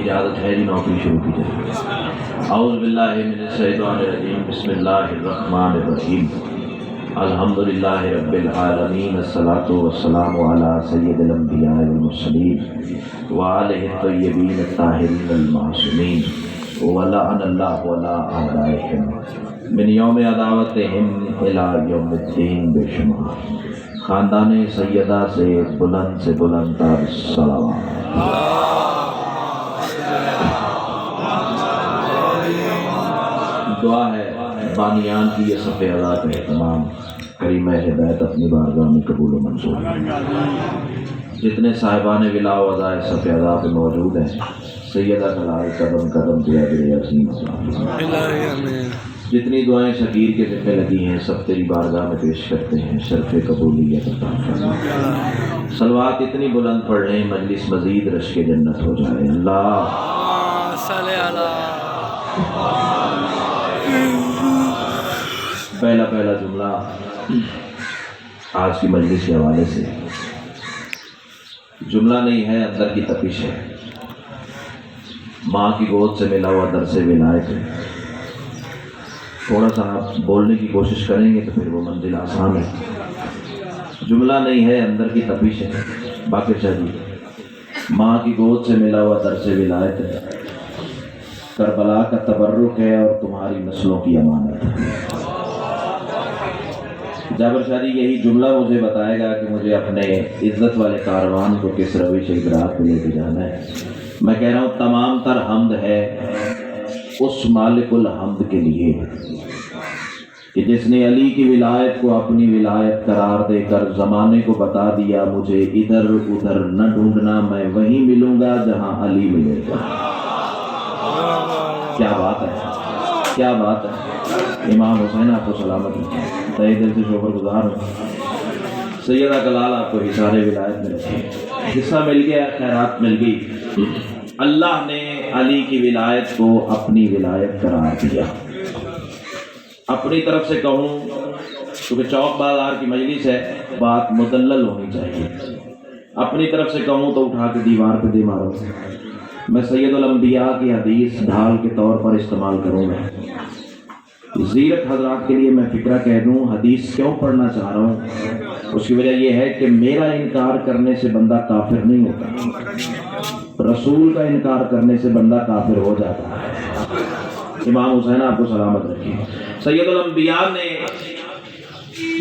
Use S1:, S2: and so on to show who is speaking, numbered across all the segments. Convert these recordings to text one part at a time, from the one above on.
S1: اجازت ہے جی نوکری شروع کی جائے. اعوذ باللہ من الشیطان الرجیم. بسم اللہ الرحمن الرحیم. الحمدللہ رب العالمین. الصلاۃ والسلام علی سید الانبیاء والمرسلین وآلہ الطیبین الطاہرین المعصومین ولعن اللہ علی اعدائہم من یوم عداوتہم الی یوم الدین بے شمار. خاندان سیدہ سے بلند تر صلوات. دعا ہے بانیان کی یہ صف اعلیٰ کا اہتمام کریم ہدایت اپنی بارگاہ میں قبول و منظور. جتنے صاحبان ولا و ادائے صف اعلیٰ پہ موجود ہیں سیدہ کلال قدم قدم پہ اجر عظیم. جتنی دعائیں شکیر کے ذمہ لگی ہیں سب تیری بارگاہ میں پیش کرتے ہیں. شرف قبولیت عطا فرما. صلوات اتنی بلند پڑھ لیں مجلس مزید رشک جنت ہو جائے. اللہ پہلا جملہ آج کی مجلس کے حوالے سے جملہ نہیں ہے، اندر کی تپش ہے. ماں کی گود سے ملا ہوا درس ولایت ہے. تھوڑا سا آپ بولنے کی کوشش کریں گے تو پھر وہ منزل آسان ہے. جملہ نہیں ہے، اندر کی تپش ہے. باقی چاہیے ماں کی گود سے ملا ہوا درس ولایت ہے. کربلا کا تبرک ہے اور تمہاری نسلوں کی امانت ہے. جابر شاہ جی یہی جملہ مجھے بتائے گا کہ مجھے اپنے عزت والے کاروان کو کس روش ادراک پہ لے کے جانا ہے. میں کہہ رہا ہوں تمام تر حمد ہے اس مالک الحمد کے لیے کہ جس نے علی کی ولایت کو اپنی ولایت قرار دے کر زمانے کو بتا دیا مجھے ادھر ادھر نہ ڈھونڈنا، میں وہیں ملوں گا جہاں علی ملے گا. کیا بات ہے، کیا بات ہے. امام حسین آپ کو سلامت رکھیں. تہہ دل سے شکر گزار ہوں. سیدہ کلال آپ کو حصار ولایت میں رکھیں. حصہ مل گیا، خیرات مل گئی. اللہ نے علی کی ولایت کو اپنی ولایت قرار دیا. اپنی طرف سے کہوں کیونکہ چوک بازار کی مجلس ہے بات مدلل ہونی چاہیے. اپنی طرف سے کہوں تو اٹھا کے دیوار پہ دے مارو. میں سید الانبیاء کی حدیث ڈھال کے طور پر استعمال کروں گا. زیرت حضرات کے لیے میں فکرہ کہہ دوں حدیث کیوں پڑھنا چاہ رہا ہوں. اس کی وجہ یہ ہے کہ میرا انکار کرنے سے بندہ کافر نہیں ہوتا، رسول کا انکار کرنے سے بندہ کافر ہو جاتا ہے. امام حسین آپ کو سلامت رکھیں. سید الانبیاء نے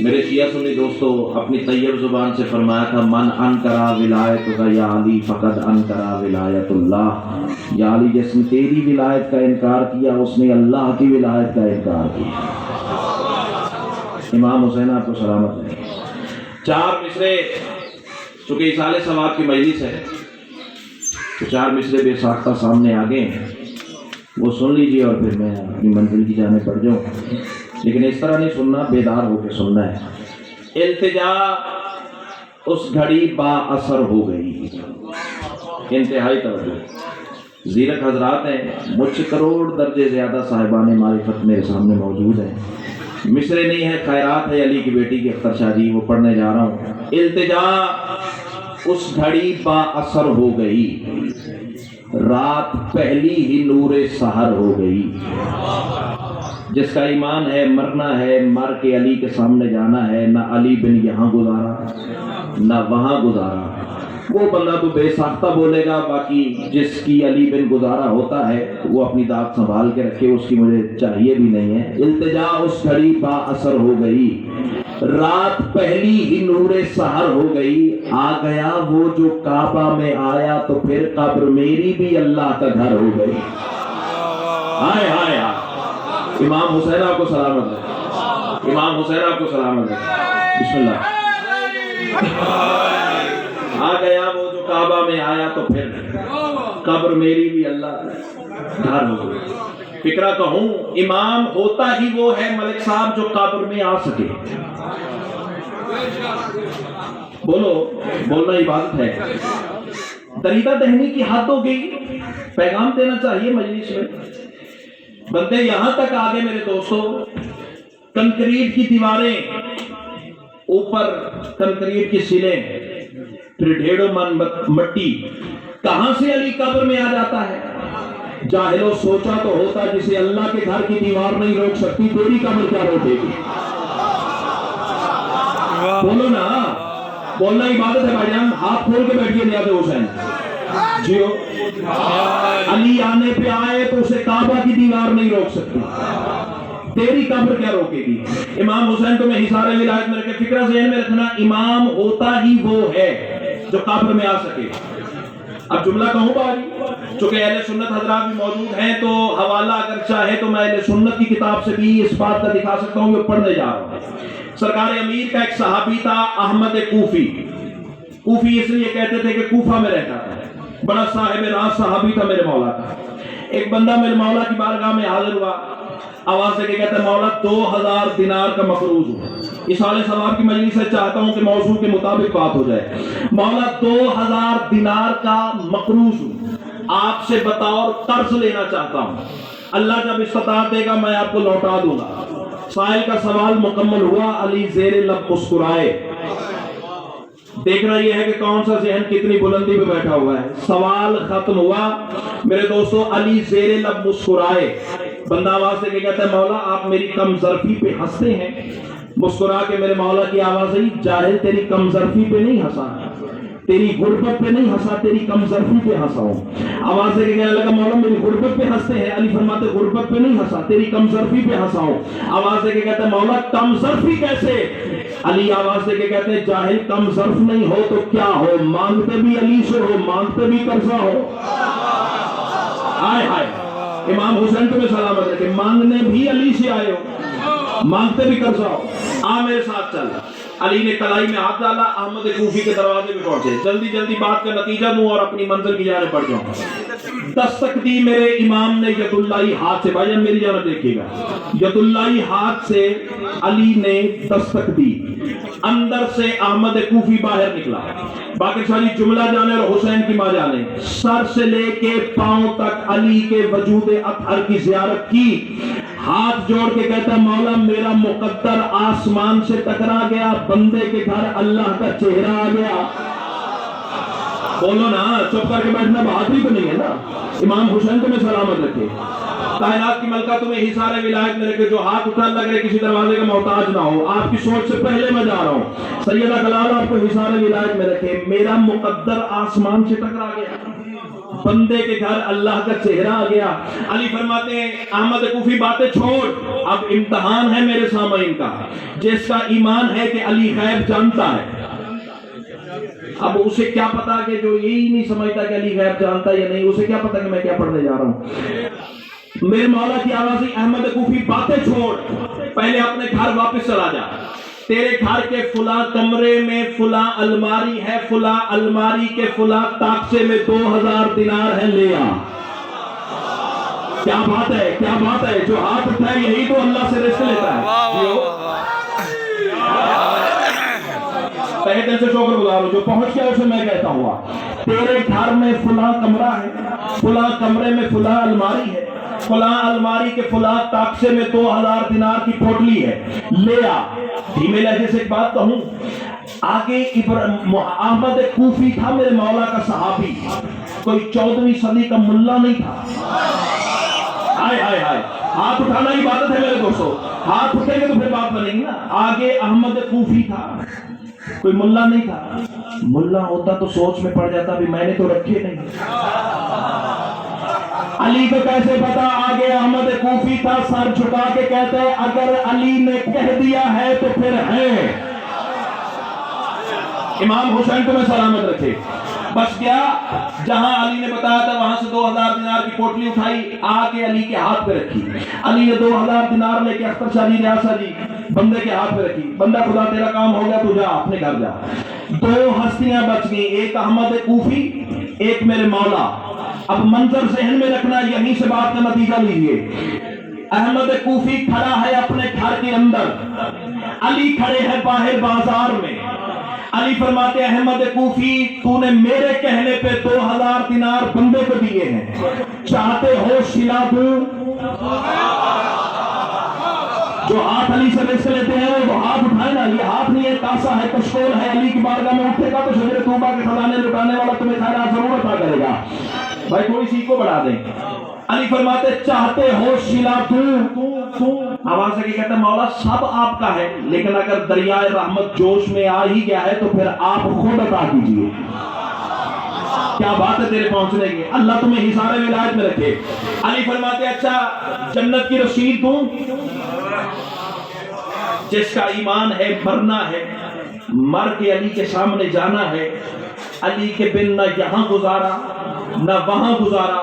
S1: میرے شیعہ سنی دوستو اپنی طیب زبان سے فرمایا تھا من انکرا ولایت کا یا علی فقد انکرا ولایت اللہ. یا علی جس نے تیری ولایت کا انکار کیا اس نے اللہ کی ولایت کا انکار کیا. امام حسین آپ کو سلامت رکھیں. چار مصرے چونکہ اصال ثواب کی مجلس ہے تو چار مصرے بے ساختہ سامنے آ گئے ہیں، وہ سن لیجیے اور پھر میں اپنی منزل کی جانب بڑھ جاؤں. لیکن اس طرح نہیں سننا، بیدار ہو کے سننا ہے. التجا اس گھڑی با اثر ہو گئی. انتہائی توجہ. زیرک حضرات ہیں، مجھ سے کروڑ درجے زیادہ صاحبان معرفت میرے سامنے موجود ہیں. مصرے نہیں ہے، خیرات ہے علی کی بیٹی کی اختر شاہ جی، وہ پڑھنے جا رہا ہوں. التجا اس گھڑی با اثر ہو گئی، رات پہلی ہی نور سحر ہو گئی. جس کا ایمان ہے مرنا ہے، مر کے علی کے سامنے جانا ہے. نہ علی بن یہاں گزارا نہ وہاں گزارا. وہ بندہ تو بے ساختہ بولے گا، باقی جس کی علی بن گزارا ہوتا ہے وہ اپنی داد سنبھال کے رکھے، اس کی مجھے چاہیے بھی نہیں ہے. التجا اس گھڑی با اثر ہو گئی، رات پہلی ہی نور سحر ہو گئی. آ گیا وہ جو کعبہ میں آیا تو پھر قبر میری بھی اللہ کا گھر ہو گئی. ہائے ہائے ہائے. امام حسین آپ کو سلامت ہے. امام حسین آپ کو سلامت ہے. بسم اللہ. آ گیا وہ جو کعبہ میں آیا تو پھر قبر میری بھی اللہ گھر ہو گئی. فکرہ کہوں امام ہوتا ہی وہ ہے ملک صاحب جو قبر میں آ سکے. بولو، بولنا عبادت ہے. دریدہ دہنی کی حد ہو گئی. پیغام دینا چاہیے مجلس میں. بندے یہاں تک آگے میرے دوستو، کنکریٹ کی دیواریں، اوپر کنکریٹ کی سلیں، پھر 1.5 من مٹی، کہاں سے علی قبر میں آ جاتا ہے؟ جاہلوں سوچا تو ہوتا جسے اللہ کے گھر کی دیوار نہیں روک سکتی تیری قبر کیا روکے گی؟ بولو نا، بولنا عبادت ہے بھائی جان. ہاتھ کھول کے بیٹھیے نیاز حسین جیو. علی آنے پہ آئے تو اسے کعبہ کی دیوار نہیں روک سکتی، تیری قبر کیا روکے گی؟ امام حسین کو میں حصار ولایت میں رکھے فکرہ ذہن میں رکھنا، امام ہوتا ہی وہ ہے جو قبر میں آ سکے. اب جملہ کہوں بھائی، چونکہ اہل سنت حضرات بھی موجود ہیں تو حوالہ اگر چاہے تو میں اہل سنت کی کتاب سے بھی اس بات کا دکھا سکتا ہوں، جو پڑھنے جا رہا ہوں. سرکار امیر کا ایک صحابی تھا احمد کوفی. کوفی اس لیے کہتے تھے کہ کوفہ میں رہتا تھا، بڑا صاحب راز صحابی تھا میرے مولا کا. ایک بندہ میرے مولا کی بارگاہ میں حاضر ہوا، آواز سے کہ کہتا ہے مولا 2000 دینار کا مقروض ہوا. اصالہ ثواب کی مجلس سے چاہتا ہوں کہ موضوع کے مطابق بات ہو جائے. مولا 2000 دینار کا مقروض ہوں، آپ سے بطور قرض لینا چاہتا ہوں، اللہ جب استطاعت دے گا میں آپ کو لوٹا دوں گا. سائل کا سوال مکمل ہوا، علی زیر لب مسکرائے. دیکھنا یہ ہے کہ کون سا ذہن کتنی بلندی پہ بیٹھا ہوا ہے. سوال ختم ہوا میرے دوستو، علی زیر لب مسکرائے. بندہ آواز سے کہتا ہے مولا آپ میری کم ظرفی پہ ہنستے ہیں. مسکرا کے میرے مولا کی آواز آئی، جاہل تیری کم ظرفی پہ نہیں ہنسا، تیری غربت پہ نہیں ہنسا، تیری کم ظرفی پہ ہنسا ہوں. آواز سے کہنے لگا مولا میری غربت پہ ہنستے ہیں. علی فرماتے غربت پہ نہیں ہنسا، تیری کم ظرفی پہ ہنسا ہوں. آواز سے کہتا ہے مولا کم ظرفی کیسے؟ علی آواز سے کہتے ہیں جاہل کم ظرف نہیں ہو تو کیا ہو، مانگتے بھی علی سے ہو، مانگتے بھی قرضہ ہو. آئے ہائے، امام حسین تمہیں سلامت رکھے، مانگنے بھی علی سے آئے ہو، مانگتے بھی قرضہ ہو. آ میرے ساتھ چل. علی نے کلائی میں ہاتھ ڈالا، احمد کوفی کے دروازے پہ پہنچے. جلدی جلدی بات کا نتیجہ دوں اور اپنی منزل کی جانب بڑھ جاؤں. دستک دی میرے امام نے ید اللہ ہاتھ سے. بھائی میری جانب دیکھیے گا، ید اللہ ہاتھ سے علی نے دستک دی. اندر سے احمد کوفی باہر نکلا. باقی ساری جملہ جانے اور حسین کی ماں جانے. سر سے لے کے پاؤں تک علی کے وجود اطہر کی زیارت کی. ہاتھ جوڑ کے کہتا ہے مولا میرا مقدر آسمان سے ٹکرا گیا، بندے کے گھر اللہ کا چہرہ آ گیا. بولو نا، چپ کر کے بیٹھنا بہادری تو نہیں ہے نا. امام حسین تمہیں سلامت رکھے، کائنات کی ملکہ تمہیں حصار ولایت میں رکھے. جو ہاتھ اٹھا لگ رہے کسی دروازے کا محتاج نہ ہو. آپ کی سوچ سے پہلے میں جا رہا ہوں. سیدہ کلال آپ کو حصار ولایت میں رکھے. میرا مقدر آسمان سے ٹکرا گیا، بندے کے گھر اللہ کا چہرہ آ گیا. علی فرماتے ہیں احمد کوفی باتیں چھوڑ، اب امتحان ہے میرے سامعین کا. جس کا ایمان ہے کہ علی غیب جانتا ہے، اب اسے کیا پتا کہ جو یہی نہیں سمجھتا کہ علی غیب جانتا یا نہیں، اسے کیا پتا کہ میں کیا پڑھنے جا رہا ہوں. میرے مولا کی آواز ہے احمد کوفی باتیں چھوڑ، پہلے اپنے گھر واپس چلا جا. تیرے گھر کے فلاں کمرے میں فلاں الماری ہے، فلاں الماری کے فلاں تاکچے میں 2000 دینار ہے، لے آ. کیا بات ہے، کیا بات ہے. جو ہاتھ اٹھائے یہی تو اللہ سے رزق لیتا ہے. پہلے دل سے شکر گزار ہوں، جو پہنچ گیا اسے میں کہتا ہوا تیرے گھر میں فلاں کمرہ ہے، فلاں کمرے میں فلاں الماری ہے، فلاں الماری کے فلاں تاکچے میں 2000 دینار کی پوٹلی ہے، لے آ. دھیمے لہجے سے ایک بات کہوں، آگے احمد کوفی تھا میرے مولا کا صحابی، کوئی 14ویں صدی کا ملا نہیں تھا. ہائے ہائے ہائے، ہاتھ اٹھانا عبادت ہے میرے دوستو. ہاتھ اٹھیں گے تو پھر بات بنے گی نا. آگے احمد کوفی تھا، کوئی ملا نہیں تھا. ملا ہوتا تو سوچ میں پڑ جاتا بھی میں نے تو رکھے نہیں. علی کو کیسے پتا؟ آگے احمد کوفی تھا، سر جھکا کے کہتے ہیں اگر علی نے کہہ دیا ہے تو پھر ہے. امام حسین کو میں سلامت رکھے. بس کیا، جہاں علی نے بتایا تھا وہاں سے 2000 دینار کی پوٹلی اٹھائی، آ کے علی کے ہاتھ پہ رکھی. علی نے 2000 دینار لے کے اختر شاہ جی، ریاسہ جی، بندے کے ہاتھ پہ رکھی. بندہ خدا تیرا کام ہو گیا، تو جا اپنے گھر جا. 2 ہستیاں بچ گئی، ایک احمد کوفی، ایک میرے مولا. اب منظر ذہن میں رکھنا، یہیں سے بات کا نتیجہ لیجئے. احمد کوفی کھڑا ہے اپنے گھر کے اندر، علی کھڑے ہیں باہر بازار میں. علی فرماتے احمد کوفی تو نے میرے کہنے پہ 2000 دینار بندے کو دیے ہیں، چاہتے ہو سلا دوں؟ جو ہاتھ ہاتھ علی سے رزق لیتے ہیں وہ ہاتھ اٹھائے نا، یہ ہاتھ نہیں ہے، کاسا ہے، کشکول ہے، علی کی بارگاہ میں اٹھے گا تو شجر طوبہ کے خزانے لٹانے والا تمہیں خیرات ضرور عطا کرے گا۔ بھائی تھوڑی سی کو بڑھا دیں۔ علی فرماتے چاہتے ہو شلا تو آواز سے کہتا ہے مولا سب آپ کا ہے، لیکن اگر دریائے رحمت جوش میں آ ہی گیا ہے تو پھر آپ خود عطا کیجئے۔ کیا بات ہے تیرے پہنچنے کی، اللہ تمہیں حصار ولایت میں رکھے۔ علی فرماتے اچھا جنت کی رسید دوں؟ جس کا ایمان ہے مرنا ہے، مر کے علی کے سامنے جانا ہے، علی کے بن نہ یہاں گزارا نہ وہاں گزارا،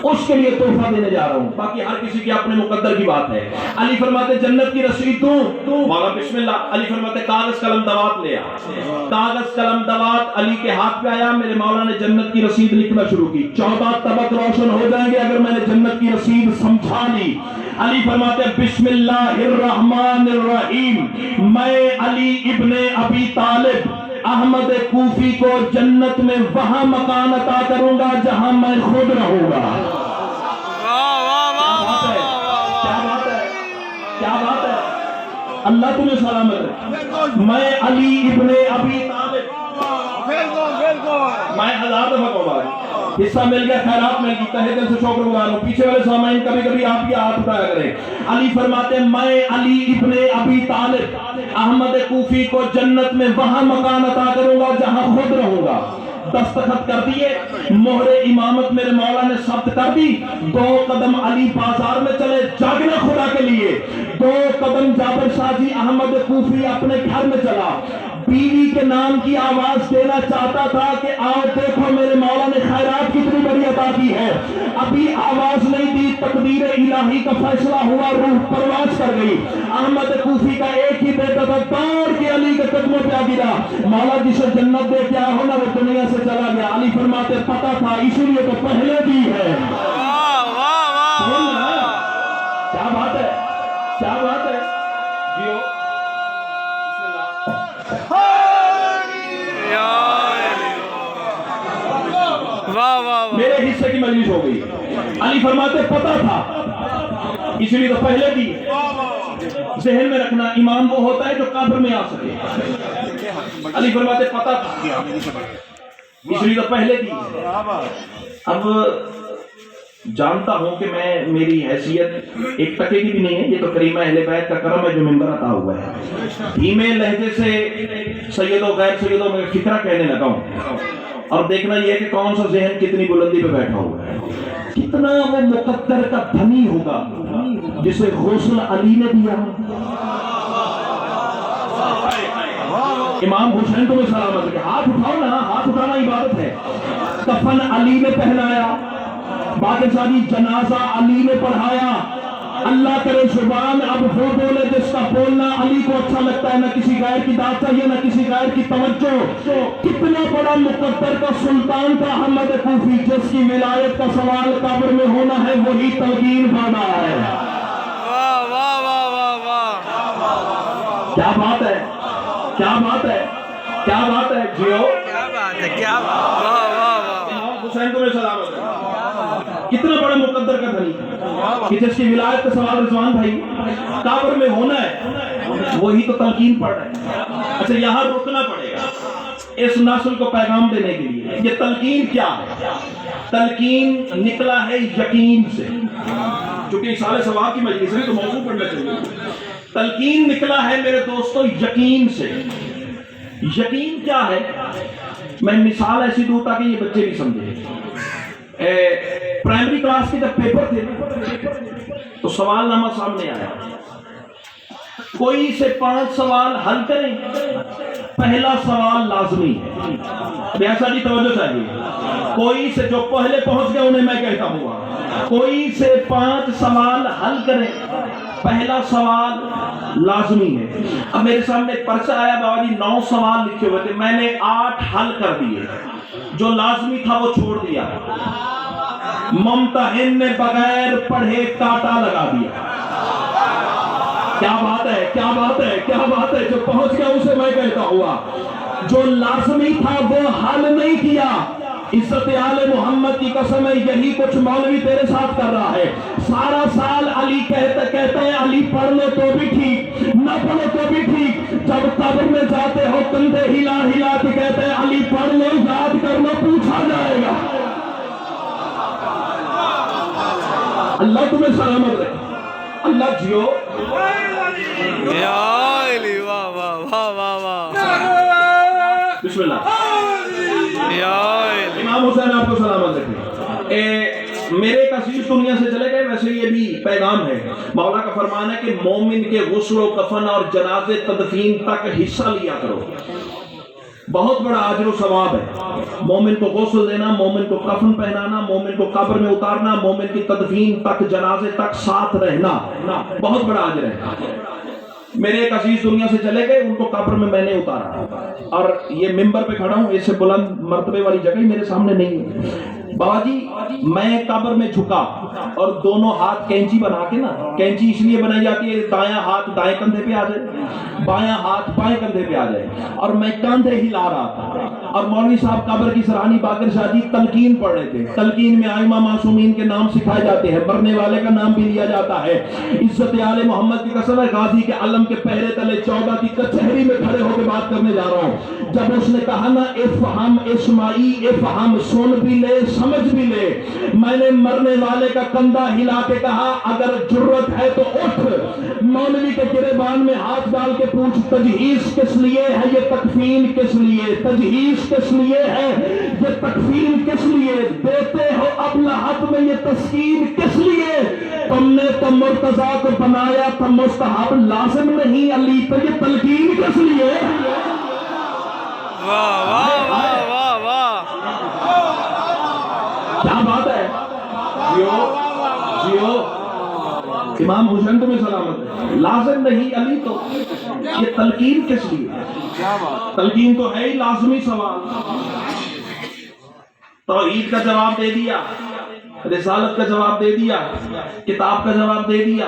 S1: اس کے لیے تحفہ دینے جا رہا ہوں، باقی ہر کسی کی اپنے مقدر کی بات ہے۔ علی فرماتے جنت کی رسید دوں؟ مولا بسم اللہ۔ علی فرماتے کاغذ قلم دوات لے آ۔ کاغذ قلم دوات علی کے ہاتھ پہ آیا، میرے مولا نے جنت کی رسید لکھنا شروع کی۔ 14 طبق روشن ہو جائیں گے اگر میں نے جنت کی رسید سمجھا لی۔ علی فرماتے بسم اللہ الرحمن الرحیم، میں علی ابن ابی طالب احمد کوفی کو جنت میں وہاں مکان عطا کروں گا جہاں میں خود رہوں گا۔ کیا بات ہے، کیا بات ہے، اللہ تمہیں سلامت رکھے۔ میں علی ابن ابی طالب، میں ہزار دفعہ کہوں حصہ مل گیا، خیرات مل گئی، تہہ دل سے شکر گزار ہوں۔ پیچھے والے سامعین کبھی کبھی آپ کی ہاتھ اٹھایا کریں۔ علی فرماتے میں علی ابن ابی طالب احمد کوفی کو جنت میں وہاں مکان عطا کروں گا جہاں خود رہوں گا۔ دستخط کر دیے، مہر امامت میرے مولا نے ثبت کر دی۔ 2 قدم علی بازار میں چلے جاگنا خدا کے لیے، 2 قدم جابر شاہ جی احمد کوفی اپنے گھر میں چلا، بیوی کے نام کی آواز دینا چاہتا تھا کہ آؤ دیکھو میرے مولا نے خیرات کتنی بڑی عطا کی ہے۔ ابھی آواز نہیں دی، تقدیر الہی کا فیصلہ ہوا، روح پرواز کر گئی۔ احمد کوفی کا ایک ہی بیٹا تھا، دوڑ کے علی کے قدموں پہ آ گرا، مولا جسے جنت دے کے آیا ہو نا وہ دنیا سے چلا گیا۔ علی فرماتے پتا تھا اسی لیے تو پہلے دی ہے۔ کیا بات ہے، کیا بات ہے جیو۔ میرے حصے کی مجلس ہو گئی۔ علی فرماتے پتا تھا اس لیے تو پہلے دی۔ ذہن میں رکھنا ایمان وہ ہوتا ہے جو قبر میں آ سکے۔ علی فرماتے پتا تھا اس لیے تو پہلے دی۔ اب جانتا ہوں کہ میں میری حیثیت ایک ٹکے کی بھی نہیں ہے، یہ تو کریمہ اہل بیت کا کرم ہے جو منبر عطا ہوا ہے۔ دھیمے لہجے سے سید و غیر سیدوں میں فکرہ کہنے لگا ہوں، اور دیکھنا یہ ہے کہ کون سا ذہن کتنی بلندی پہ بیٹھا ہوا ہے، کتنا وہ مقدر کا دھنی ہوگا جسے غسل علی نے دیا۔ امام حسین تمہیں سلامت رکھے، ہاتھ اٹھاؤ نا، ہاتھ اٹھانا عبادت ہے۔ کفن علی نے پہنایا، باقی ساری جنازہ علی نے پڑھایا۔ اللہ کرے زبان اب وہ بولے جس کا بولنا علی کو اچھا لگتا ہے، نہ کسی غیر کی داد چاہیے نہ کسی غیر کی توجہ۔ کتنا بڑا مقدر کا سلطان تھا احمد کوفی، جس کی ولایت کا سوال قبر میں ہونا ہے وہی تلقین فرما ہے۔ کیا بات ہے، کیا بات ہے، کیا بات ہے جیو، کیا بات ہے، کیا بات ہے۔ حسین تمہیں سلامت ہے، کتنا بڑا مقدر کا دھنی کہ جس کی ولایت کا سوال رضوان بھائی قبر میں ہونا ہے وہی تو تلقین پڑھ رہا ہے۔ اچھا یہاں رکنا پڑے گا اس نسل کو پیغام دینے کے لیے۔ یہ تلقین کیا ہے؟ تلقین نکلا ہے یقین سے، چونکہ سارے ثواب کی مجلس ہے تو موضوع پڑھنا چاہیے۔ تلقین نکلا ہے میرے دوستو یقین سے۔ یقین کیا ہے؟ میں مثال ایسی دوں تاکہ یہ بچے بھی سمجھیں۔ پرائمری کلاس کے جب پیپر تھے تو سوال نامہ سامنے آیا، کوئی سے 5 سوال حل کریں، پہلا سوال لازمی ہے۔ ریاست جی توجہ چاہیے، کوئی سے جو پہلے پہنچ گئے انہیں میں کہتا ہوں، کوئی سے 5 سوال حل کریں، پہلا سوال لازمی ہے۔ اب میرے سامنے پرچہ آیا، بابا جی 9 سوال لکھے ہوئے تھے، میں نے 8 حل کر دیے، جو لازمی تھا وہ چھوڑ دیا۔ ممتحن نے بغیر پڑھے کاٹا لگا دیا۔ کیا بات ہے، کیا بات ہے، کیا بات ہے، جو پہنچ گیا اسے میں کہتا ہوا، جو لازمی تھا وہ حل نہیں کیا، عزت آل محمد کی قسم ہے یہی کچھ مولوی تیرے ساتھ کر رہا ہے. سارا سال علی کہتے ہیں علی پڑھ لو تو بھی ٹھیک, نہ پڑھو تو بھی ٹھیک. جب قبر میں جاتے ہو کندھے ہلا ہلا کے کہتے ہیں علی پڑھ لو, یاد کر لو, پوچھا جائے گا. اللہ تمہیں سلامت رکھے. اللہ جیو. بسم اللہ. امام حسین آپ کو سلامت رکھے. میرے کثیر دنیا سے چلے گئے, ویسے یہ بھی پیغام ہے. مولا کا فرمان ہے کہ مومن کے غسل و کفن اور جنازے تدفین تک حصہ لیا کرو. بہت بڑا اجر و ثواب ہے. مومن کو غسل دینا, مومن کو کفن پہنانا, مومن کو قبر میں اتارنا, مومن کی تدفین تک, جنازے تک ساتھ رہنا, بہت بڑا اجر ہے. میرے ایک عزیز دنیا سے چلے گئے, ان کو قبر میں میں نے اتارا, اور یہ ممبر پہ کھڑا ہوں, اس سے بلند مرتبے والی جگہ میرے سامنے نہیں ہے. بابا جی میں قبر میں جھکا اور دونوں ہاتھ کینچی بنا کے نا, کینچی اس لیے بنائی جاتی ہے دایاں ہاتھ دائیں کندھے پہ آ جائے, بایاں ہاتھ بائیں کندھے پہ آ جائے, اور میں کندھے ہلا رہا تھا, اور مولوی صاحب قبر کی سرانی باقر شاہ جی تلقین پڑھ رہے تھے. تلقین میں ائمہ معصومین کے نام سکھائے جاتے ہیں, مرنے والے کا نام بھی لیا جاتا ہے. عزت آل محمد کی قسم ہے غازی کے علم کے پہرے تلے 14 کی کچہری میں کھڑے ہو کے بات کرنے جا رہا ہوں. جب اس نے کہا نا افہم اسماعی افہم, سن بھی لے سمجھ بھی لے, میں نے مرنے والے کا کندھا ہلا کے کہا اگر جرت ہے تو اٹھ. مولوی کے گریبان میں ہاتھ ڈال کے پوچھ تجہیز کس لیے ہے, یہ تکفین کس لیے, تجہیز کس لیے ہے, یہ تکفین کس لیے, دیتے ہو اب لحد میں یہ تسکین کس لیے. تم نے تو مرتضیٰ کو بنایا تھا مستحب, لازم نہیں علی, تو یہ تلقین کس لیے.
S2: واہ واہ واہ واہ واہ,
S1: کیا بات ہے. جیو جیو. امام حسین تمہیں سلامت ہے. لازم نہیں علی, تو یہ تلقین کس لیے. تلقین تو ہے ہی لازمی سوال. توحید کا جواب دے دیا, رسالت کا جواب دے دیا, کتاب کا جواب دے دیا,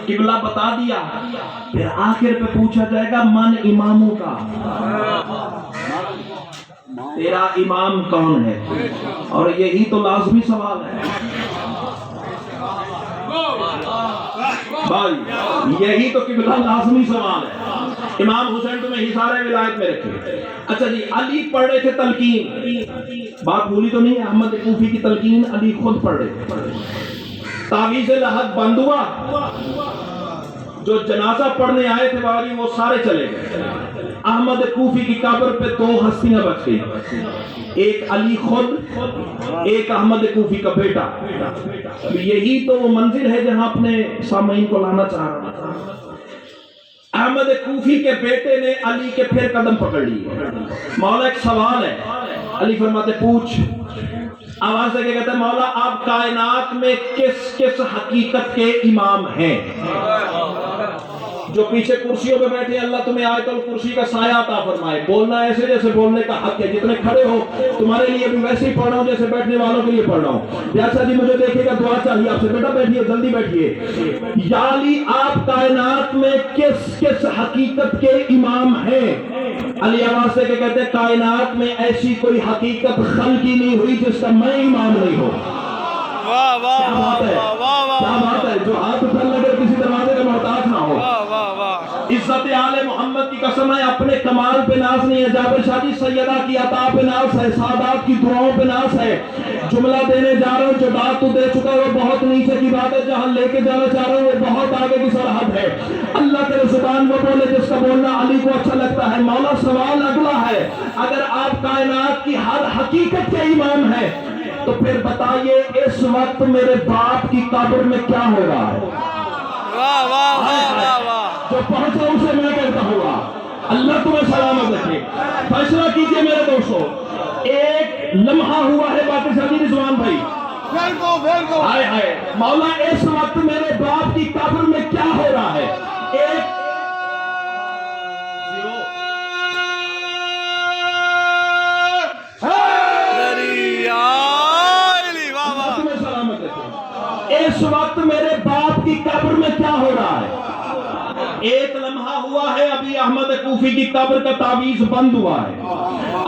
S1: قبلہ بتا دیا, پھر آخر پہ پوچھا جائے گا من اماموں کا, تیرا امام کون ہے, اور یہی تو لازمی سوال ہے بھائی, یہی تو قبلہ لازمی سوال ہے. امام حسین تمہیں حصار ولایت میں رکھے. اچھا جی, علی پڑھ رہے تھے تلقین, بات بھولی تو نہیں ہے, احمد کوفی کی تلقین علی خود پڑھ رہے تھے. تعویذ لحد بند ہوا, جو جنازہ پڑھنے آئے تھے والی وہ سارے چلے گئے. احمد کوفی کی قبر پہ 2 ہستیاں بچ گئی, ایک علی خود, ایک احمد کوفی کا بیٹا. یہی تو وہ منزل ہے جہاں اپنے سامعین کو لانا چاہ رہا تھا. احمد کوفی کے بیٹے نے علی کے پھر قدم پکڑ لیے. مولا ایک سوال ہے, علی فرماتے پوچھ. آواز سے کہتے ہیں مولا آپ کائنات میں کس کس حقیقت کے امام ہیں. جو پیچھے کرسیوں پہ بیٹھے, اللہ تمہیں آیت الکرسی کا سایہ عطا فرمائے. بولنا ایسے جیسے بولنے کا حق ہے, جتنے کھڑے ہو تمہارے لیے بھی ویسے ہی پڑھ رہا ہوں جیسے بیٹھنے والوں کے لیے پڑھ رہا ہوں. پیاسا جی مجھے دیکھے گا, دعا چاہیے آپ سے, بیٹا بیٹھیے, جلدی بیٹھیے. یا علی آپ کائنات میں کس کس حقیقت کے امام ہیں. علی آواز سے کہتے ہیں کائنات میں ایسی کوئی حقیقت خلقی نہیں ہوئی جس کا میں امام نہیں ہوں.
S2: واہ واہ
S1: کیا بات ہے, کیا بات ہے, جو ہاتھ اٹھا لگے کسی دروازے کا محتاج نہ ہو. عزت آل محمد کی قسم ہے اپنے کمال پہ ناز نہیں ہے. جابر شاہ جی سیدہ کی عطا پہ ناز ہے, سادات کی دعاؤں پہ ناز ہے. جملہ دینے جا رہا ہوں, جو بات تو دے چکا ہے وہ بہت نیچے کی بات ہے, جہاں لے کے جانا چاہ رہا ہوں وہ بہت آگے کی سرحد ہے. اللہ کے زبان وہ بولے جس کا بولنا علی کو اچھا لگتا ہے. مولا سوال اگلا ہے, اگر آپ کائنات کی ہر حقیقت کے امام ہیں تو پھر بتائیے اس وقت میرے باپ کی قبر میں کیا ہو رہا ہے.
S2: واہ واہ واہ واہ,
S1: جو پہنچا اسے میں کہتا ہوں اللہ تمہیں سلامت رکھے. فیصلہ کیجئے میرے دوستو, ایک لمحہ ہوا ہے باقر شاہ جی رضوان بھائی. ہائے ہائے, مولا اس وقت میرے باپ کی قبر میں کیا ہو رہا ہے. ایک اس وقت میرے باپ کی قبر میں کیا ہو رہا ہے. ایک لمحہ ہوا ہے, ابھی احمد کوفی کی قبر کا تعویذ بند ہوا ہے.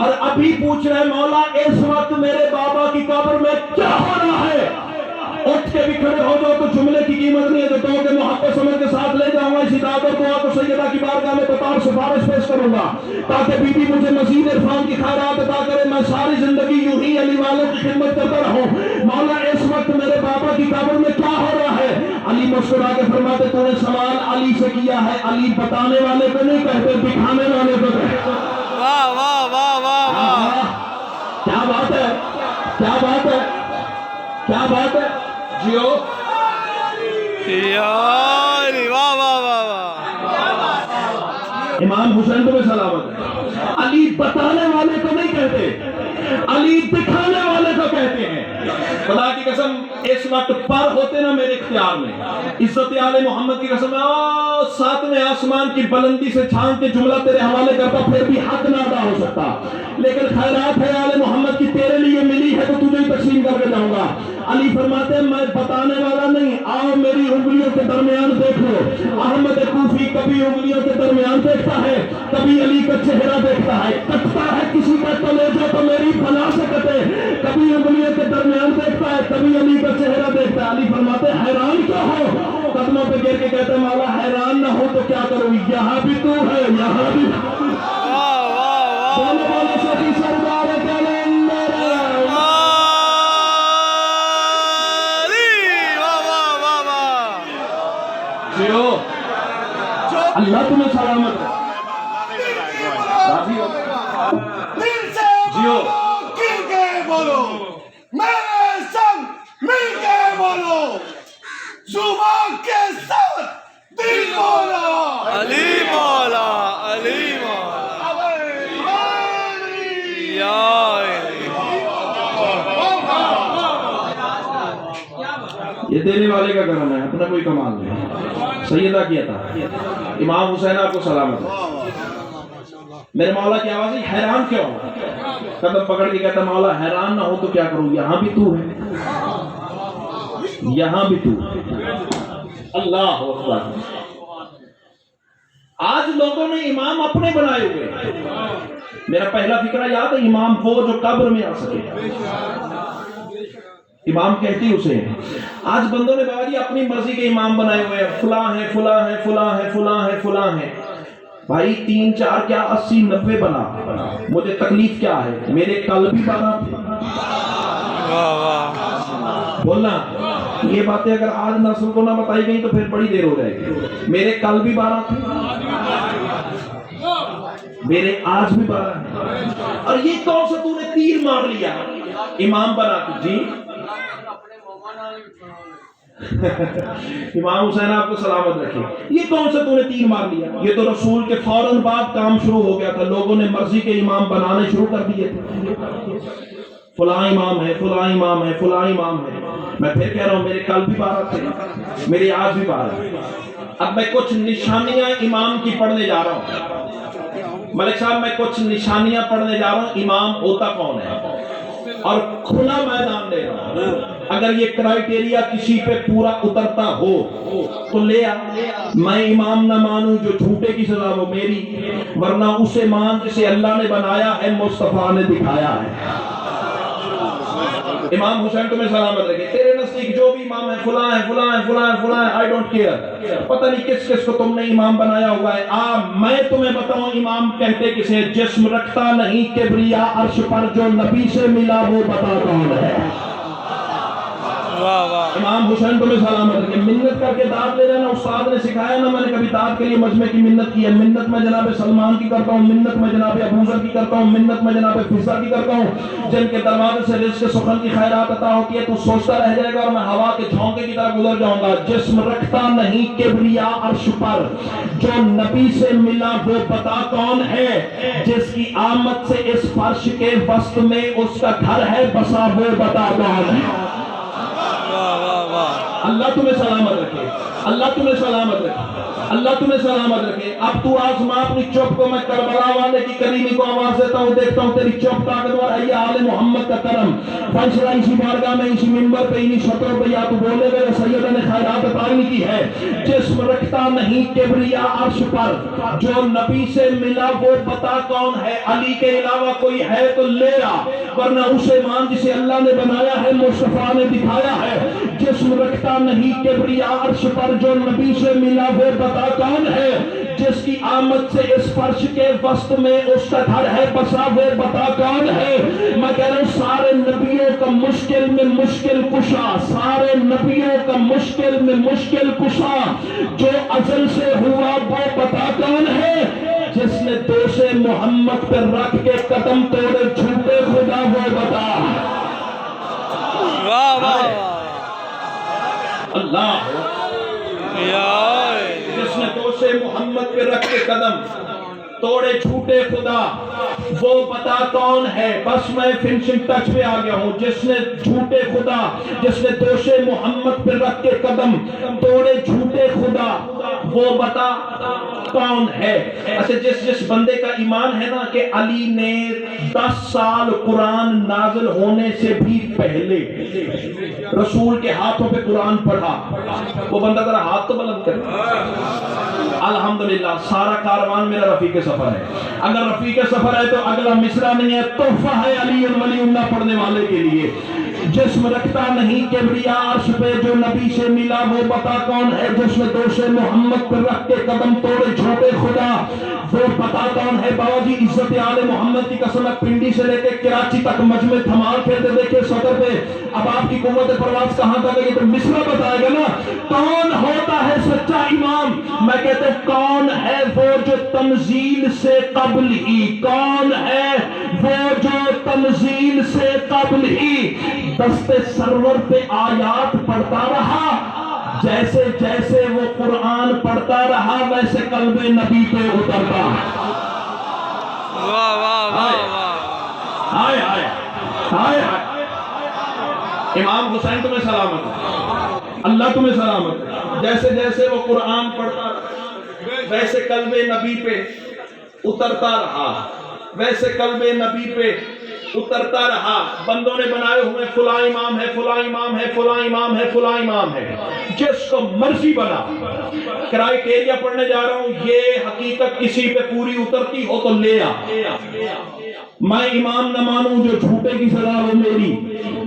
S1: اور ابھی پوچھ رہے مولا اس وقت میرے بابا کی قبر میں کیا ہو رہا ہے؟ اٹھ کے بھی کھڑے ہو جاؤ تو جملے کی قیمت نہیں ہے، تو کہ محبت سمجھ کے ساتھ لے جاؤں گا، اسی دعوت اور دعا کو سیدہ کی بارگاہ میں بطور سفارش پیش کروں گا تاکہ بی بی مجھے مزید عرفان کی خیرات عطا کرے، میں ساری زندگی یوں ہی علی والوں کی خدمت کرتا رہوں۔ مولا اس وقت میرے بابا کی قبر میں کیا ہو رہا ہے؟ علی مسکرا کے فرماتے تو نے سوال علی سے کیا ہے، علی بتانے والے کو نہیں کہتے، دکھانے والے کو کہتے۔
S2: واہ واہ واہ واہ واہ،
S1: کیا بات ہے، کیا بات ہے، کیا بات ہے جیو۔
S2: یاری واہ واہ واہ واہ،
S1: امام حسین تمہیں سلامت ہے۔ علی بتانے والے کو نہیں کہتے، علی دکھانے والے کو کہتے ہیں۔ خدا کی قسم اس وقت پر ہوتے نا میرے اختیار میں، عزت آل محمد کی قسم ساتویں آسمان کی بلندی سے چھان کے جملہ تیرے حوالے کرتا پھر بھی حق نہ ادا ہو سکتا، لیکن خیرات ہے آل محمد کی تیرے لیے ملی ہے تو تجھے ہی تقسیم کر کے جاؤں گا۔ علی فرماتے ہیں میں بتانے والا نہیں، آؤ میری انگلیوں کے درمیان دیکھ لو۔ احمد کوفی کبھی انگلیوں کے درمیان دیکھتا ہے، کبھی علی کا چہرہ دیکھتا ہے، کٹتا ہے کسی کا کلیجہ تو میری بھلا سے کٹے، کبھی انگلیوں کے درمیان دیکھتا ہے، کبھی علی کا چہرہ دیکھتا ہے۔ علی فرماتے ہیں حیران کیا ہو؟ قدموں پہ گر کے کہتے ہیں مولا حیران نہ ہو تو کیا کروں، یہاں بھی تو ہے یہاں بھی۔
S2: واہ واہ واہ،
S1: بولے بولے سبھی سردار کلندر جیو، اللہ تمہیں سلامت ہے۔ راضی ہو؟
S3: دل سے
S1: جیو،
S3: کل کے بولو، میرے سنگ مل کے بولو، زبان کے ساتھ دل بولو۔
S2: علی مولا، علی مولا، یاری
S1: یہ دینے والے کا کرم ہے، اپنا کوئی کمال نہیں۔ سیدہ کیا تھا امام حسین آپ کو سلامت ہے۔ میرے مولا کی آواز ہے حیران کیوں ہو؟ قدم پکڑ کے کہتا مولا حیران نہ ہو تو کیا کروں، یہاں بھی تو ہے یہاں بھی تو۔ اللہ اکبر۔ آج لوگوں نے امام اپنے بنائے ہوئے، میرا پہلا فکرہ یاد ہے امام وہ جو قبر میں آ سکے، امام کہتی اسے۔ آج بندوں نے بابا جی اپنی مرضی کے امام بنائے ہوئے ہیں، فلاں ہے فلاں ہے فلاں ہے فلاں ہے فلاں ہے۔ بھائی 3 4 کیا 80 90 بنا، مجھے تکلیف کیا ہے؟ میرے کل بھی 12 تھے۔
S2: واہ واہ،
S1: بولنا یہ باتیں اگر آج نسل کو نہ بتائی گئی تو پھر بڑی دیر ہو جائے گی۔ میرے کل بھی 12 تھے، میرے آج بھی 12 ہیں۔ اور یہ کون سا تو نے تیر مار لیا امام بنا کے؟ جی امام حسین آپ کو سلامت رکھے، یہ کون سا تو نے تیر مار لیا؟ یہ تو رسول کے فوراً بعد کام شروع ہو گیا تھا، لوگوں نے مرضی کے امام بنانے شروع کر دیے تھے، فلاں امام ہے فلاں امام ہے فلاں امام ہے۔ میں پھر کہہ رہا ہوں میرے کل بھی 12 تھے، میرے آج بھی 12۔ اب میں کچھ نشانیاں امام کی پڑھنے جا رہا ہوں، ملک صاحب میں کچھ نشانیاں پڑھنے جا رہا ہوں امام ہوتا کون ہے، اور کھلا میدان دے رہا ہوں۔ اگر یہ کرائیٹیریا کسی پہ پورا اترتا ہو تو لے آ، میں امام نہ مانوں، جو جھوٹے کی سزا وہ میری، ورنہ اسے مان جسے اللہ نے بنایا ہے، مصطفیٰ نے دکھایا ہے۔ امام حسین تمہیں سلامت رکھے، تیرے نزدیک جو بھی امام ہے فلاں ہے فلاں ہے فلاں ہے فلاں ہے، آئی ڈونٹ کیئر، پتہ نہیں کس کس کو تم نے امام بنایا ہوا ہے۔ میں تمہیں بتاؤں امام کہتے کسے؟ جسم رکھتا نہیں کبریا عرش پر، جو نبی سے ملا وہ بتا کون ہے۔
S2: واہ واہ،
S1: امام حسین تمہیں سلامت رکھے۔ منت کر کے داد لے لینا، استاد نے سکھایا نا، میں نے کبھی داد کے لیے مجمع کی منت کی ہے۔ منت میں جناب سلمان کی کرتا ہوں، منت میں جناب ابوذر کی کرتا ہوں، منت میں جناب فضا کی کرتا ہوں، جن کے دروازے سے رزق سخن کی خیرات عطا ہوتی ہے۔ تو سوچتا رہ جائے گا اور میں ہوا کے جھونکے کی طرح گزر جاؤں گا۔ جسم رکھتا نہیں کبریا عرش پر، جو نبی سے ملا وہ بتا کون ہے، جس کی آمد سے اس فرش کے وسط میں اس کا گھر ہے بسا وہ بتا کون ہے۔
S2: واہ واہ واہ،
S1: اللہ تمہیں سلامت رکھے، اللہ تمہیں سلامت رکھے۔ اللہ تمہیں سلامت رکھے. اب تو آزما اپنی چپ کو. میں کربلا والے کی کریمی کو آواز دیتا ہوں, دیکھتا ہوں تیری چپ طاقتور ہے. یا آل محمد کا کرم فیصلہ اسی بارگاہ میں, اسی منبر پہ, انہی شطروں پہ یا تو بولے گئے سیدہ نے خیرات تعین کی ہے. جسم رکھتا نہیں کبریا عرش پر, جو نبی سے ملا وہ بتا کون ہے. علی کے علاوہ کوئی ہے تو لے آ, ورنہ اسے مان جسے اللہ نے بنایا ہے, مصطفیٰ نے دکھایا ہے. جسم رکھتا نہیں کبریا عرش پر, جو نبی سے ملا وہ بتا کون ہے. جس کی آمد سے اس فرش کے وسط میں اس کا گھر ہے بسا, وہ بتا کون ہے. میں کہہ رہا ہوں سارے نبیوں کا مشکل میں مشکل کشا, سارے نبیوں کا مشکل میں مشکل کشا, جو ازل سے ہوا وہ بتا کون ہے. جس نے دوش محمد پر رکھ کے قدم توڑے جھوٹے خدا, وہ بتا.
S2: واہ واہ
S1: اللہ جس نے دوش محمد پہ رکھ کے قدم توڑے جھوٹے خدا, وہ بتا کون ہے. بس میں فنشنگ ٹچ پہ آ گیا ہوں. جس نے جھوٹے خدا, جس نے دوش محمد پہ رکھ کے قدم توڑے جھوٹے خدا, وہ بتا کون ہے. اچھا جس بندے کا ایمان ہے نا کہ علی نے 10 سال قرآن نازل ہونے سے بھی پہلے رسول کے ہاتھوں پہ قرآن پڑھا, وہ بندہ ذرا ہاتھ تو بلند کرے. الحمدللہ سارا کاروان میرا رفیق سفر ہے. اگر رفیق سفر ہے تو اگلا مصرع نہیں ہے, تحفہ ہے علی ولی اللہ پڑھنے والے کے لیے. جسم رکھتا نہیں کبریا عرش پہ, جو نبی سے ملا وہ بتا کون ہے. جس نے دوش محمد پر رکھ کے قدم توڑے جھوٹے خدا, وہ پتا کون ہے. بابا جی عزت آل محمد کی قسم, پنڈی سے لے کے کراچی تک مجمع دھمال کھیلتے دیکھے صدر پہ. اب آپ کی قوت پرواز کہاں تک ہے, تو مصرع بتائے گا نا. کون ہوتا ہے سچا امام؟ میں کہتا ہوں کون ہے وہ جو تنزیل سے قبل ہی, کون ہے وہ جو تنزیل سے قبل ہی دست سرور پہ آیات پڑھتا رہا. جیسے جیسے وہ قرآن پڑھتا رہا ویسے قلب نبی پہ اترتا.
S2: واہ واہ واہ
S1: ہائے ہائے ہائے ہائے. امام حسین تمہیں سلامت ہے, اللہ تمہیں سلامت ہے. جیسے جیسے وہ قرآن پڑھتا ویسے قلب نبی پہ اترتا رہا, ویسے قلب نبی پہ اترتا رہا. بندوں نے بنائے ہوئے فلاں امام ہے, فلاں امام ہے, فلاں امام ہے, فلاں امام ہے. جس کو مرضی بنا. کرائیٹیریا پڑھنے جا رہا ہوں, یہ حقیقت کسی پہ پوری اترتی ہو تو لے آ. میں امام نہ مانوں جو جھوٹے کی سزا ہو میری,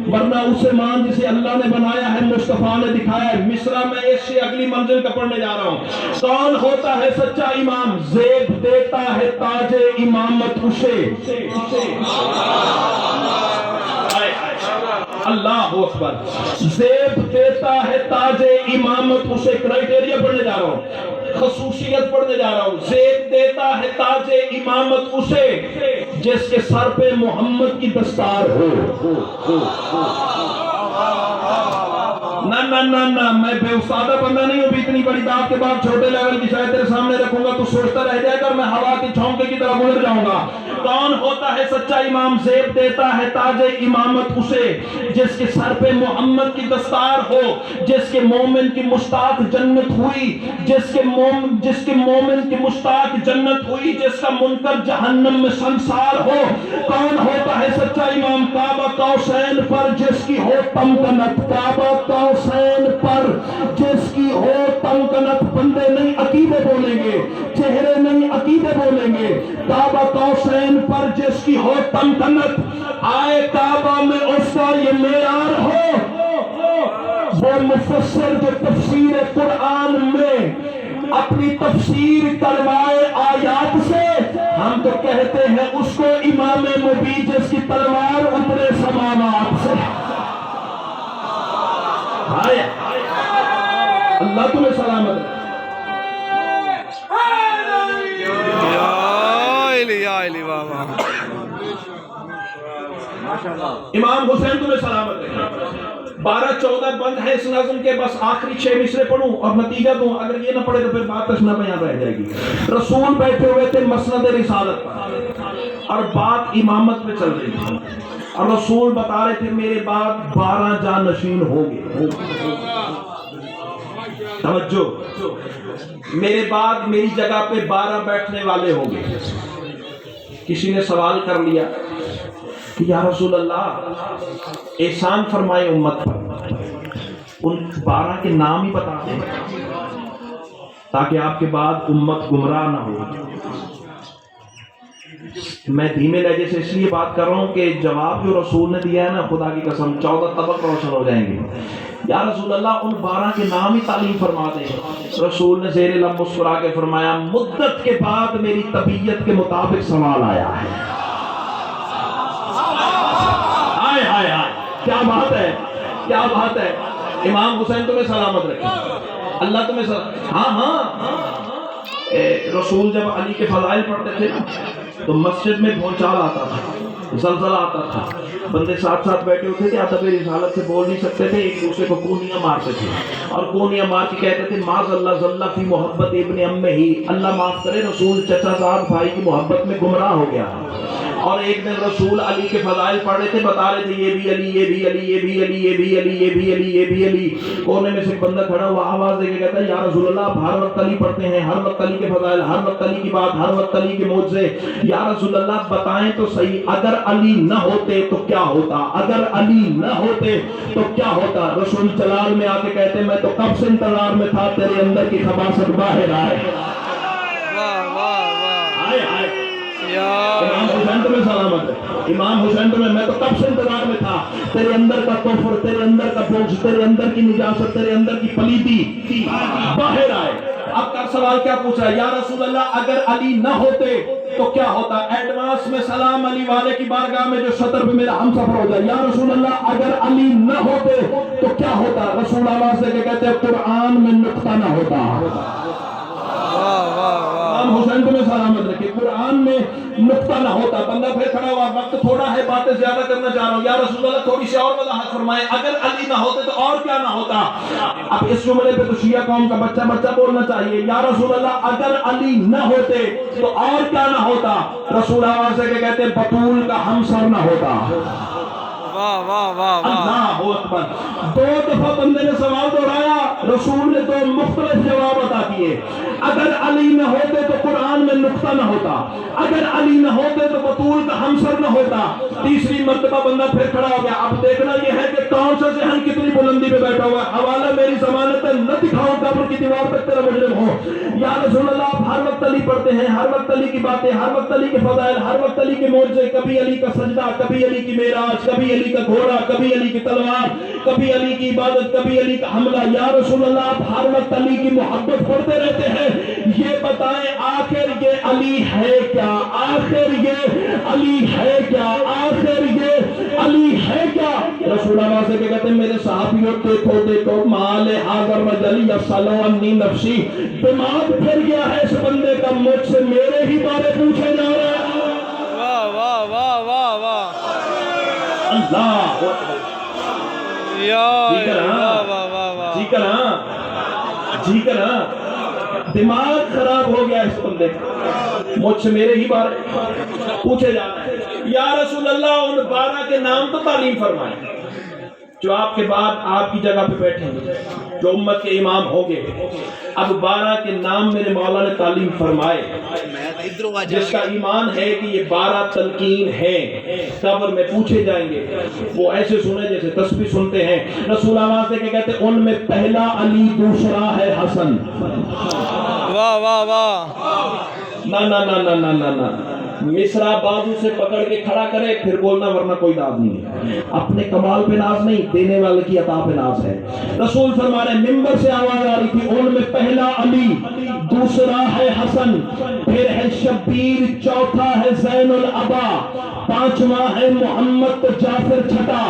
S1: ورنہ اسے مان جسے اللہ نے بنایا ہے, مصطفیٰ نے دکھایا ہے. مصرع میں اس سے اگلی منزل کا پڑھنے جا رہا ہوں. کون ہوتا ہے سچا امام؟ زیب دیتا ہے تاج امامت اسے. اللہ اکبر. زیب دیتا ہے تاج امامت اسے. کرائیٹیریا پڑھنے جا رہا ہوں, خصوصیت پڑھنے جا رہا ہوں. زیب دیتا ہے تاج امامت اسے جس کے سر پہ محمد کی دستار ہو. نہ نہ نہ نہ, میں بے استادہ بندہ نہیں ہوں. اتنی بڑی بات کے بعد چھوٹے لیول کی شاید تیرے سامنے رکھوں گا تو سوچتا رہ جائے گا, میں ہوا کے جھونکے کی طرح گزر جاؤں گا. کون ہوتا ہے سچا امام؟ زیب دیتا ہے تاج امامت اسے جس کے سر پہ محمد کی دستار ہو, جس کے مومن کی مشتاق جنت ہوئی, جس کے مومن کی مشتاق جنت ہوئی, جس کا منکر جہنم میں سنسار ہو. کون ہوتا ہے سچا امام؟ کعبہ قوسین پر جس کی ہو تمکنت, کعبہ قوسین پر جس کی ہو تمکنت. بندے نہیں عقیدے بولیں گے, چہرے نہیں عقیدے بولیں گے. کعبہ قوسین پر جس کی ہو تمکنت, آئے کعبہ میں اس کا یہ معیار ہو. وہ مفسر جو تفسیر قرآن میں اپنی تفسیر کروائے آیات سے, ہم تو کہتے ہیں اس کو امام مبین جس کی تلوار اترے سماوات سے. اللہ تمہیں سلامت ہے. امام حسین تمہیں سلامت ہے. 12-14 بند ہے اس نظم کے, بس آخری 6 مصرے پڑھوں اور نتیجہ دوں. اگر یہ نہ پڑھے تو پھر بات تشنہ بیان رہ جائے گی. رسول بیٹھے ہوئے تھے مسند رسالت پر اور بات امامت پہ چل رہی تھی, اور رسول بتا رہے تھے میرے بعد 12 جانشین ہوں گے. توجہ، میرے بعد میری جگہ پہ 12 بیٹھنے والے ہوں گے۔ کسی نے سوال کر لیا کہ یا رسول اللہ احسان فرمائے امت پر، ان 12 کے نام ہی بتا دیں تاکہ آپ کے بعد امت گمراہ نہ ہو۔ میں دھیمے لہجے سے اس لیے بات کر رہا ہوں کہ جواب جو رسول نے دیا ہے نا، خدا کی قسم 14 طبق روشن ہو جائیں گے۔ یا رسول اللہ ان 12 کے نام ہی تعلیم فرما دیں۔ رسول نے زیر لب مسکرا کے فرمایا مدت کے بعد میری طبیعت کے مطابق سوال آیا ہے۔ ہائے ہائے ہائے، کیا بات ہے، کیا بات ہے۔ امام حسین تمہیں سلامت رکھے، اللہ تمہیں سلامت۔ ہاں رسول جب علی کے فضائل پڑھتے تھے نا تو مسجد میں بھونچال آتا تھا، زلزلہ آتا تھا، بندے ساتھ ساتھ بیٹھے ہوتے تھے، ادب رسالت سے بول نہیں سکتے تھے، ایک دوسرے کو کونیاں مارتے تھے اور کونیاں مار کے کہتے تھے معاذ اللہ ذلہ فی محبت ابن امہ ہی، اللہ معاف کرے رسول چچا صاحب بھائی کی محبت میں گمراہ ہو گیا۔ اور ایک دن رسول علی کے فضائل پڑھ رہے تھے، بتا رہے تھے یہ بھی علی، یہ بھی علی، یہ بھی علی، یہ بھی علی، یہ بھی علی، یہ بھی علی۔ کونے میں سے ایک بندہ کھڑا ہوا آواز دے کے کہتا ہے یا رسول اللہ آپ ہر وقت علی پڑھتے ہیں، ہر وقت علی کے فضائل، ہر وقت علی کی بات، ہر وقت علی کے معجزے، یا رسول اللہ بتائیں تو صحیح اگر علی نہ ہوتے تو کیا ہوتا، اگر علی نہ ہوتے تو کیا ہوتا۔ رسول جلال میں آ کے کہتے ہیں میں تو کب سے انتظار میں تھا تیرے اندر کی خباثت باہر آئے۔
S2: واہ واہ واہ،
S1: آئے آئے،
S2: یا
S1: امام حسین تمہیں سلامت ہے، امام حسین تمہیں، میں تو کب سے انتظار میں تھا تیرے اندر کا کفر، تیرے اندر کا بغض، تیرے اندر کی نجاست، تیرے اندر کی پلیتی باہر آئے۔ اب کا سوال کیا پوچھا ہے یا رسول اللہ اگر علی نہ ہوتے تو کیا ہوتا۔ ایڈوانس میں سلام علی والے کی بارگاہ میں جو سطر پہ میرا ہم سفر ہو جائے، یا رسول اللہ اگر علی نہ ہوتے تو کیا ہوتا۔ رسول آواز دے کے کہتے ہیں قرآن میں نقطہ نہ ہوتا۔
S2: واہ واہ واہ،
S1: امام حسین تمہیں سلامت رکھے، قرآن میں نقطہ نہ ہوتا۔ بندہ پھر کھڑا ہوا، وقت تھوڑا ہے، باتیں زیادہ کرنا چاہ رہا ہوں، یا رسول اللہ تھوڑی سی اور وضاحت فرمائیں، اگر علی نہ ہوتے تو اور کیا نہ ہوتا۔ اب اس جملے پہ تو شیعہ قوم کا بچہ بچہ بولنا چاہیے، یا رسول اللہ اگر علی نہ ہوتے تو اور کیا نہ ہوتا۔ رسول آواز سے کہتے ہیں بطول کا ہمسر نہ ہوتا۔
S2: واہ واہ واہ واہ،
S1: اللہ اکبر۔ 2 دفعہ بندے نے سوال دہرایا، رسول نے 2 مختلف جواب عطا کیے۔ اگر علی نہ ہوتے تو قرآن میں نقطہ نہ ہوتا، اگر علی نہ ہوتے تو بطول کا ہمسر نہ ہوتا۔ تیسری مرتبہ بندہ پھر کھڑا ہو گیا۔ اب دیکھنا یہ ہے کہ کون سا ذہن کتنی بلندی پہ بیٹھا ہوا ہے۔ حوالہ میری ضمانت ہے، نہ دکھاؤں قبر کی دیوار تک تیرا مجرم ہو۔ یا رسول اللہ آپ ہر وقت علی پڑھتے ہیں، ہر وقت علی کی باتیں، ہر وقت علی کے فضائل، ہر وقت علی کے معجزے، کبھی علی کا سجدہ، کبھی علی کی معراج، کبھی علی کا گھوڑا، کبھی علی کی تلوار، کبھی علی کی عبادت، کبھی علی کا حملہ۔ یا رسول اللہ آپ ہر وقت علی کی محبت پڑھتے رہتے ہیں، یہ بتائیں آخر یہ علی ہے کیا، آخر یہ علی ہے کیا، آخر یہ علی ہے کیا۔ رسول اللہ سے کہتے ہیں میرے صحابیوں دیکھو دیکھو مال حاضر رجل یسألو انی نفسی، دماغ پھر گیا ہے اس بندے کا، مجھ سے میرے ہی بارے پوچھے جا رہے ہیں۔
S2: واہ واہ واہ واہ واہ،
S1: اللہ
S2: یا
S1: جی کر
S2: واہ واہ واہ واہ،
S1: جی کر جی کر دماغ خراب ہو گیا اس بندے کا، مجھ سے میرے ہی بارے پوچھے جانا ہے۔ یا رسول اللہ ان 12 کے نام تو تعلیم فرمائیں جو آپ کے بعد آپ کی جگہ پہ بیٹھیں گے، جو امت کے امام ہوں گے۔ اب 12 کے نام میرے مولا نے تعلیم فرمائے، جس کا ایمان ہے کہ یہ 12 تلقین ہیں، قبر میں پوچھے جائیں گے، وہ ایسے سنے جیسے تسبیح سنتے ہیں۔ رسول آواز دے کے کہتے ہیں ان میں پہلا علی، دوسرا ہے حسن۔
S2: واہ واہ واہ،
S1: نہ نہ نہ نہ نہ نہ، مصرا بازو سے پکڑ کے کھڑا کرے پھر بولنا، ورنہ کوئی ناز نہیں ہے۔ اپنے کمال پہ ناز نہیں، دینے والے کی عطا پہ ناز ہے۔ رسول فرما رہے ہیں، ممبر سے آواز آ رہی تھی، ان میں پہلا علی، دوسرا ہے حسن، پھر ہے شبیر، چوتھا ہے زین العبا، پانچواں ہے محمد تو جعفر چھٹا،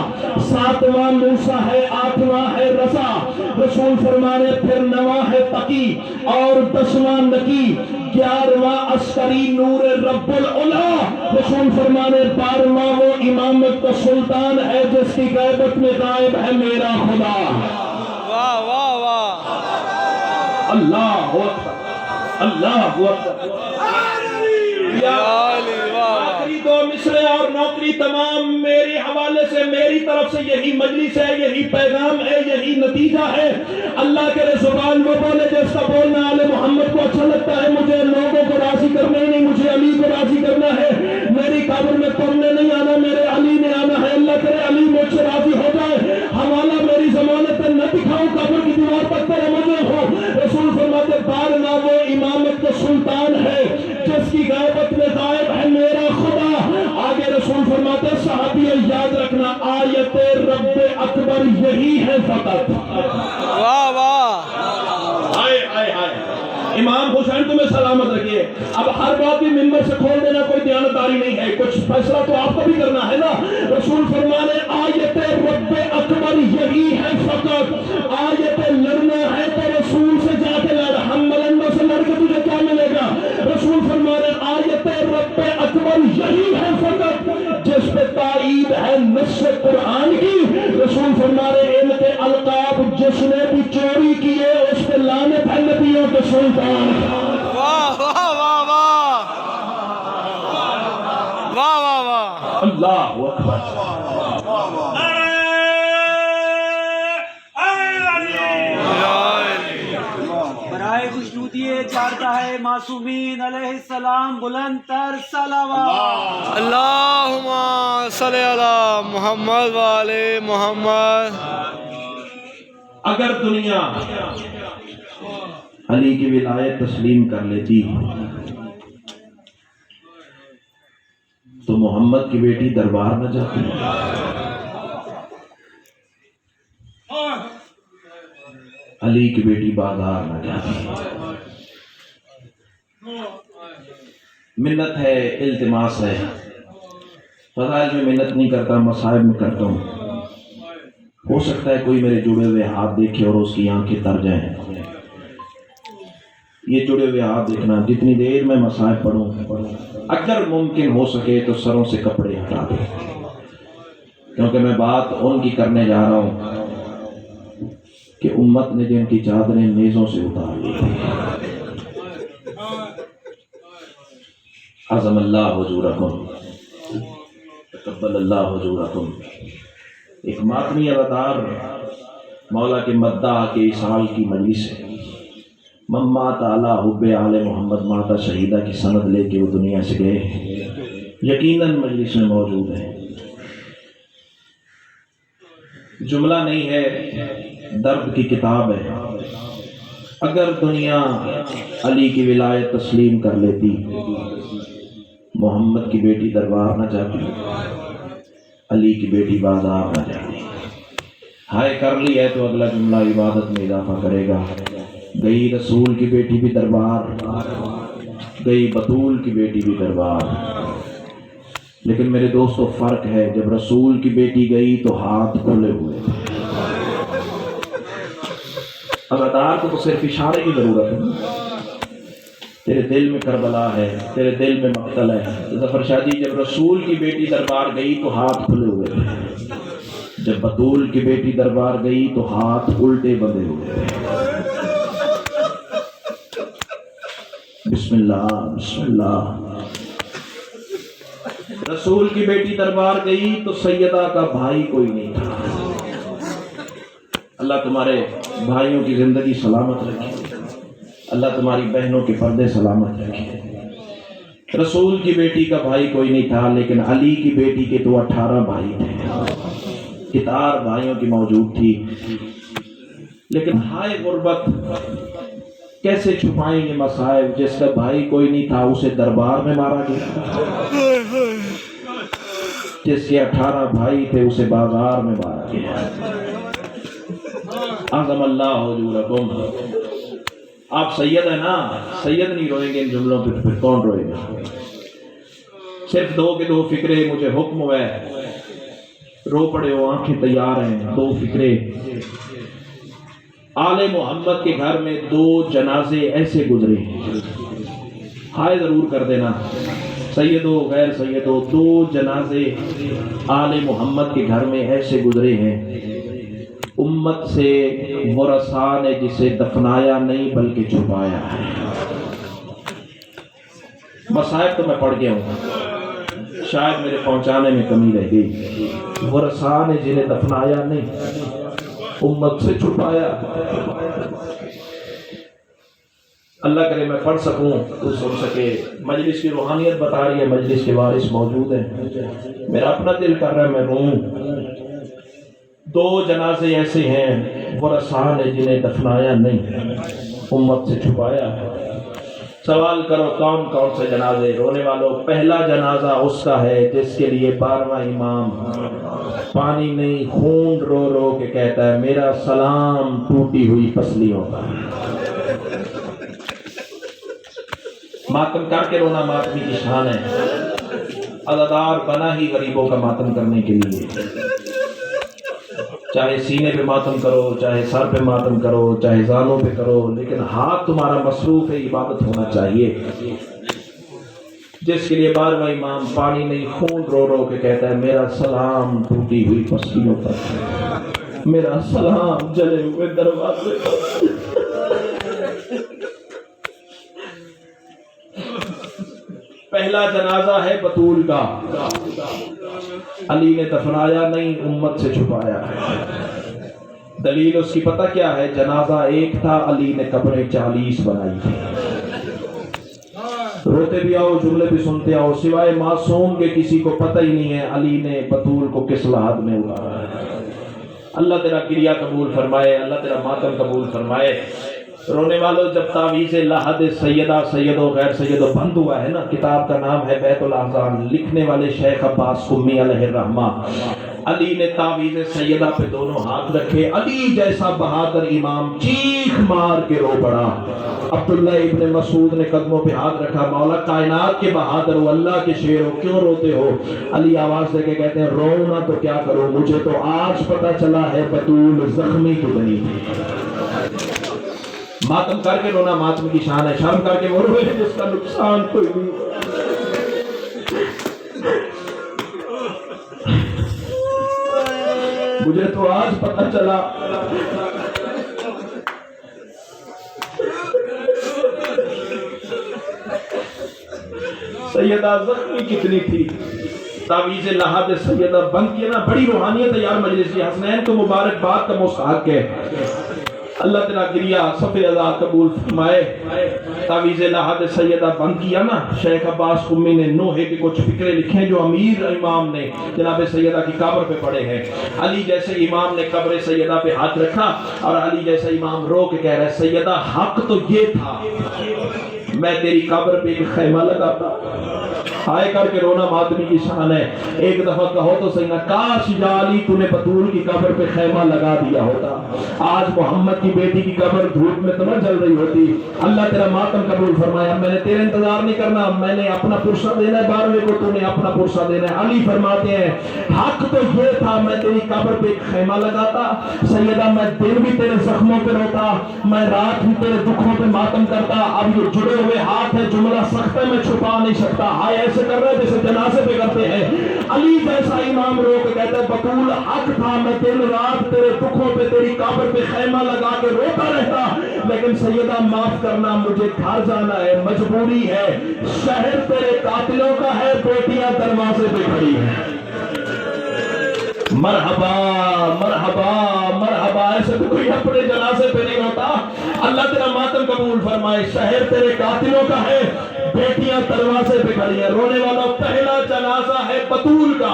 S1: ساتواں موسیٰ ہے، آٹھواں ہے رضا۔ رسول فرما رہے ہیں پھر نواں ہے تقی اور 10واں نقی، 11واں عسکری نور رب العلا۔ رسول فرمانے 12واں وہ امامت کا سلطان ہے جس کی غیبت میں غائب ہے میرا خدا۔
S2: واہ واہ واہ،
S1: اللہ اکبر، اللہ اکبر۔
S2: یا علی، واہ واہ،
S1: آخری 2 مصرے مصرے اور نوکری تمام میری حوالے سے، میری طرف سے یہی مجلس ہے، یہی پیغام ہے، یہی نتیجہ ہے۔ اللہ کے زبان وہ بولے جس کا بولنا آل محمد کو اچھا لگتا ہے، مجھے لوگوں کو راضی کرنا ہی نہیں، مجھے علی کو راضی کرنا ہے۔ میری قبر میں تم نے نہیں آنا، میرے علی نے آنا ہے۔ اللہ کرے علی مجھ سے راضی ہو جائے۔ حوالہ میری ضمانت پہ نہ دکھاؤں، قبر کی دیوار پر تیرے مجھے ہو۔ رسول فرماتے بارنا وہ امامت کا سلطان ہے جس کی غیبت میں غائب ہے میرا خدا۔ آگے رسول فرماتے صحابی یاد رکھنا، آیت رب اکبر یہی ہے فقط۔
S2: واہ واہ
S1: ہائے ہائے ہائے، امام حسین تمہیں سلامت رکھیے۔ اب ہر بات بھی ممبر سے کھول دینا کوئی دیانتداری نہیں ہے، کچھ فیصلہ تو آپ کو بھی کرنا ہے نا۔ رسول فرمانے آیت رب اکبر یہی ہے فقط۔ آیت لڑنا ہے تو رسول سے جا کے لڑ، ہم ملنڈوں سے لڑ کے تجھے کیا ملے گا؟ رسول فرمانے آیت رب اکبر یہی ہے فقط جس پہ تائید ہے نص قرآن کی۔ رسول فرمانے ان کے القاب جس نے بھی چوری کیے اس پہ لعنت ہے نبیوں کے سلطان۔
S2: واہ واہ واہ واہ واہ واہ واہ
S1: اللہ اکبر۔
S4: برائے خوشنودیے چارتا ہے معصومین علیہ السلام بلند تر صلوات۔
S2: اللہم صلی علی محمد والے محمد۔
S1: اگر دنیا علی کی ولایت تسلیم کر لیتی تو محمد کی بیٹی دربار نہ جاتی، علی کی بیٹی بازار نہ جاتی۔ منت ہے، التماس ہے، فضائل میں منت نہیں کرتا، مصائب میں کرتا ہوں۔ ہو سکتا ہے کوئی میرے جڑے ہوئے ہاتھ دیکھے اور اس کی آنکھیں تر جائیں۔ یہ جڑے ہوئے ہاتھ دیکھنا، جتنی دیر میں مصائب پڑھوں، اگر ممکن ہو سکے تو سروں سے کپڑے ہٹا دیں، کیونکہ میں بات ان کی کرنے جا رہا ہوں کہ امت نے جن کی چادریں نیزوں سے اتار لی۔ عظم اللہ حضورکم، تقبل اللہ حضورکم۔ ایک ماتمی ادادار مولا کے مداح کے اسال کی مجلس ہے۔ مما تعالی حب آل محمد ماتا شہیدہ کی سند لے کے وہ دنیا سے گئے، یقیناً مجلس میں موجود ہیں۔ جملہ نہیں ہے، درد کی کتاب ہے۔ اگر دنیا علی کی ولایت تسلیم کر لیتی، محمد کی بیٹی دربار نہ جاتی، علی کی بیٹی بازار نہ جاتی۔ ہائے کر لی ہے تو اگلا جملہ عبادت میں اضافہ کرے گا۔ گئی رسول کی بیٹی بھی دربار، گئی بطول کی بیٹی بھی دربار۔ لیکن میرے دوستو فرق ہے، جب رسول کی بیٹی گئی تو ہاتھ کھلے ہوئے تھے۔ ادادار کو تو صرف اشارے کی ضرورت ہے۔ تیرے دل میں کربلا ہے، تیرے دل میں مقتل ہے۔ ظفر شاہ جی، جب رسول کی بیٹی دربار گئی تو ہاتھ کھلے ہوئے تھے، جب بطول کی بیٹی دربار گئی تو ہاتھ الٹے بندھے ہوئے تھے۔ بسم اللہ بسم اللہ۔ رسول کی بیٹی دربار گئی تو سیدہ کا بھائی کوئی نہیں تھا۔ اللہ تمہارے بھائیوں کی زندگی سلامت رکھے، اللہ تمہاری بہنوں کے پردے سلامت رکھے۔ رسول کی بیٹی کا بھائی کوئی نہیں تھا، لیکن علی کی بیٹی کے تو 18 بھائی تھے، کتار بھائیوں کی موجود تھی۔ لیکن ہائے غربت، کیسے چھپائیں یہ مصائب؟ جس کا بھائی کوئی نہیں تھا اسے دربار میں مارا گیا، جس کے 18 بھائی تھے اسے بازار میں مارا گیا۔ اعظم اللہ حضورکم۔ آپ سید ہیں نا، سید نہیں روئیں گے ان جملوں پہ، پھر کون روئے گا؟ صرف دو کے دو فکرے مجھے حکم ہوا ہے، رو پڑے ہو، آنکھیں تیار ہیں۔ دو فکرے، آل محمد کے گھر میں 2 جنازے ایسے گزرے ہیں، ہائے ضرور کر دینا، سیدو غیر سیدو، 2 جنازے آل محمد کے گھر میں ایسے گزرے ہیں، امت سے ورثاء نے جسے دفنایا نہیں بلکہ چھپایا ہے۔ مصائب تو میں پڑھ گیا ہوں، شاید میرے پہنچانے میں کمی رہ گئی. ورثاء نے جنہیں دفنایا نہیں امت سے چھپایا. اللہ کرے میں پڑھ سکوں تو سن سکے. مجلس کی روحانیت بتا رہی ہے, مجلس کے وارث موجود ہیں. میرا اپنا دل کر رہا ہے میں روں. 2 جنازے ایسے ہیں ورثاء نے جنہیں دفنایا نہیں امت سے چھپایا. سوال کرو کون کون سے جنازے؟ رونے والوں, پہلا جنازہ اس کا ہے جس کے لیے 12واں امام پانی نہیں خون رو رو کے کہتا ہے میرا سلام ٹوٹی ہوئی پسلیوں کا. ماتم کر کے رونا ماتمی کی شان ہے. عزادار بنا ہی غریبوں کا ماتم کرنے کے لیے. چاہے سینے پہ ماتم کرو, چاہے سر پہ ماتم کرو, چاہے زانوں پہ کرو, لیکن ہاتھ تمہارا مصروف ہے عبادت ہونا چاہیے. جس کے لیے 12واں امام پانی نہیں خون رو رو کے کہتا ہے میرا سلام ٹوٹی ہوئی پسلیوں پر, میرا سلام جلے ہوئے دروازے پر. پہلا جنازہ ہے بطول کا, علی نے دفنایا نہیں امت سے چھپایا ہے. دلیل اس کی پتہ کیا ہے؟ جنازہ ایک تھا, علی نے قبریں 40 بنائی تھی. روتے بھی آؤ جملے بھی سنتے آؤ, سوائے معصوم کے کسی کو پتہ ہی نہیں ہے علی نے بطول کو کس لحاظ میں اتارا ہے. اللہ تیرا کریا قبول فرمائے, اللہ تیرا ماتم قبول فرمائے. رونے والوں, جب تعویذ لحد سیدہ سید و غیر سید و بند ہوا ہے نا, کتاب کا نام ہے بیت الاحزان, لکھنے والے شیخ عباس قمی علیہ الرحمہ. علی نے تعویذ سیدہ پہ دونوں ہاتھ رکھے, علی جیسا بہادر امام چیخ مار کے رو پڑا. عبداللہ ابن مسعود نے قدموں پہ ہاتھ رکھا, مولا کائنات کے بہادر ہو, اللہ کے شیر ہو, کیوں روتے ہو؟ علی آواز دے کے کہتے ہیں رو نہ تو کیا کروں, مجھے تو آج پتہ چلا ہے بطول زخمی کی بنی تھی. ماتم کر کے رونا ماتم کی شان ہے. شرم کر کے وہ روئے جس کا نقصان کوئی نہیں. مجھے تو آج پتہ چلا سیدہ زخمی کتنی تھی. تعویذ لحد سیدہ بند کیا نا, بڑی روحانیت ہے یار مجلس کی. حسنین کو مبارکباد کا مستحق ہے. اللہ تیرا گریہ صفِ عزا قبول فرمائے. تعویذ لحد سیدہ بند کیا نا, شیخ عباس قمی نے نوحے کے کچھ فکرے لکھے ہیں جو امیر امام نے جناب سیدہ کی قبر پہ پڑے ہیں. علی جیسے امام نے قبر سیدہ پہ ہاتھ رکھا اور علی جیسا امام رو کے کہہ رہا ہے سیدہ حق تو یہ تھا میں تیری قبر پہ ایک خیمہ لگاتا. ہائے کر کے رونا ماتمی کی شان ہے. ایک دفعہ کہو تو صحیح نا, کاش یا علی تو نے بطول کی قبر پہ خیمہ لگا دیا ہوتا, آج محمد کی بیٹی کی قبر دھوپ میں تو نہ جل رہی ہوتی. اللہ تیرا ماتم قبول فرمایا. میں نے تیرے انتظار نہیں کرنا, میں نے اپنا پرسہ دینا ہے 12ویں کو, تو نے اپنا پرسہ دینا ہے. علی فرماتے ہیں حق تو یہ تھا میں تیری قبر پہ ایک خیمہ لگاتا. سیدہ میں دن بھی تیرے زخموں پہ روتا, میں رات بھی تیرے دکھوں پہ ماتم کرتا. اب یہ جڑے ہوئے ہاتھ ہے, جملہ سخت ہے, میں چھپا نہیں سکتا. ہائے ایسے کر رہے جیسے جنازے پہ کرتے ہیں. علی جیسا امام رو کے کہتا ہے بطول حق تھا میں دن رات تیرے دکھوں پہ تیری قبر پہ خیمہ لگا کے روتا رہتا, لیکن سیدہ معاف کرنا مجھے گھر جانا ہے, مجبوری ہے. شہر تیرے قاتلوں کا ہے, بیٹیاں دروازے پہ کھڑی ہیں. مرحبا مرحبا مرحبا. ایسے تو کوئی اپنے جنازے پہ نہیں ہوتا. اللہ تیرا ماتم قبول فرمائے. شہر تیرے قاتلوں کا ہے, بیٹیاں دروازے پہ کھڑی ہیں. رونے والا پہلا جنازہ ہے بطول کا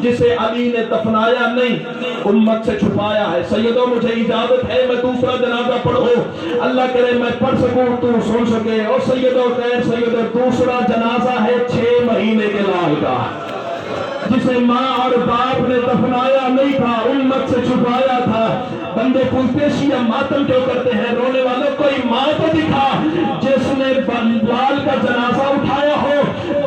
S1: جسے علی نے دفنایا نہیں امت سے چھپایا ہے. سیدوں مجھے اجازت ہے میں دوسرا جنازہ پڑھوں, اللہ کرے میں پڑھ سکوں تو سن سکے. اور سیدوں خیر سیدوں دوسرا جنازہ ہے 6 مہینے کے لال کا جسے ماں اور باپ نے دفنایا نہیں تھا امت سے چھپایا تھا. بندے پوچھتے شیعہ ماتم کیوں کرتے ہیں؟ رونے والوں کوئی ماں تو دکھا جس نے لال کا جنازہ اٹھایا ہو,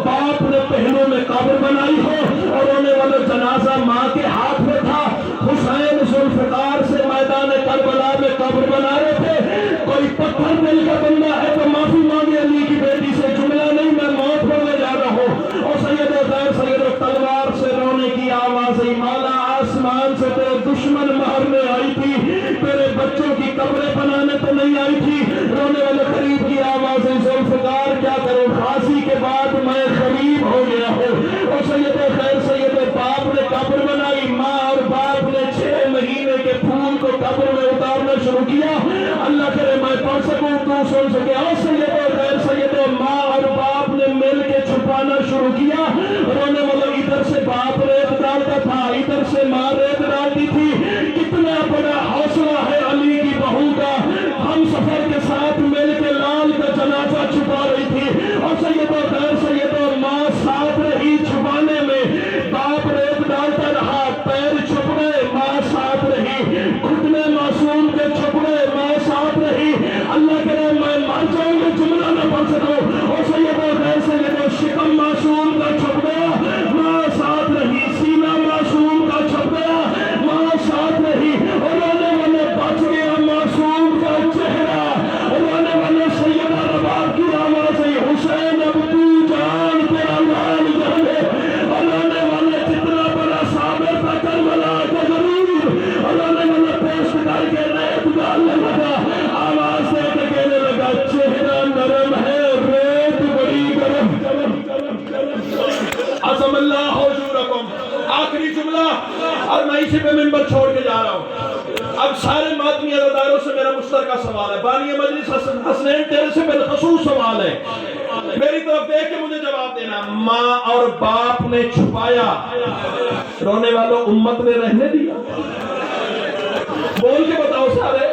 S1: باپ نے پہلوں میں قبر بنائی ہو, اور رونے والوں جنازہ ماں کے ہاتھ میں تھا. حسین ذوالفقار سے میدان کربلا میں قبر بنا رہے تھے. کوئی پتھر دل کا بندہ ہے تو معافی مانگے علی کی بیٹی سے, جملہ نہیں میں موت پڑھنے جا رہا ہوں. اور سید غیر سید تلوار سے رونے کی آواز آئی, مولا آسمان سے تیرے دشمن مارنے آئی تھی, تیرے بچوں کی قبریں بنانے تو نہیں آئی تھی. رونے والے قریب کی آواز آئی, ذوالفقار کیا کروں, پھانسی کے بعد میں غریب ہو گیا ہوں. اور سید گفتگو سن سکے. اور سید و غیر سید و ماں اور باپ نے مل کے چھپانا شروع کیا. رونے والوں ادھر سے باپ ریت ڈالتا تھا, ادھر سے ماں ریت ڈالتی تھی. کتنا بڑا حوصلہ ہے علی کی بہو کا. ہم سفر کے ساتھ مل کے لال کا جنازہ چھپا رہی تھی اور سید و غیر سید و ماں ساتھ رہی چھپانے میں. باپ ریت ڈالتا رہا, پیر چھپ گئے, ماں ساتھ رہی. گھٹنے معصوم کے چھپ گئے, ماں ساتھ رہی. اللہ کرے میں مر جاؤں گا جملہ نہ پڑھ سکوں. اور سید و غیر سید و شکم معصوم کا چھپ گیا, ماں ساتھ رہی. سینہ معصوم کا چھپ گیا, ماں ساتھ رہی. اور رونے والے بچ گیا معصوم کا چہرہ. رونے والے سیدہ رباب کی آواز ہے, حسین اب تو جان تیرا لال جانے. اور رونے والے جتنا بڑا صابر تھا کربلا کا غریب. اور رونے والے پوسٹ کر کے ریت ڈالنے لگا, آواز دے کے کہنے لگا چہرہ نرم ہے ریت بڑی گرم. عظم اللہ حضورکم. آخری جملہ اور میں اسی پہ منبر چھوڑ کے جا رہا ہوں. اب سارے ماتمی عزاداروں سے میرا مشترکہ سوال ہے. بانی مجلس حسنین تیرے سے بالخصوص سوال ہے, میری طرف دیکھ کے مجھے جواب دینا. ماں اور باپ نے چھپایا, رونے والوں امت نے رہنے دیا. بول کے بتاؤ سارے.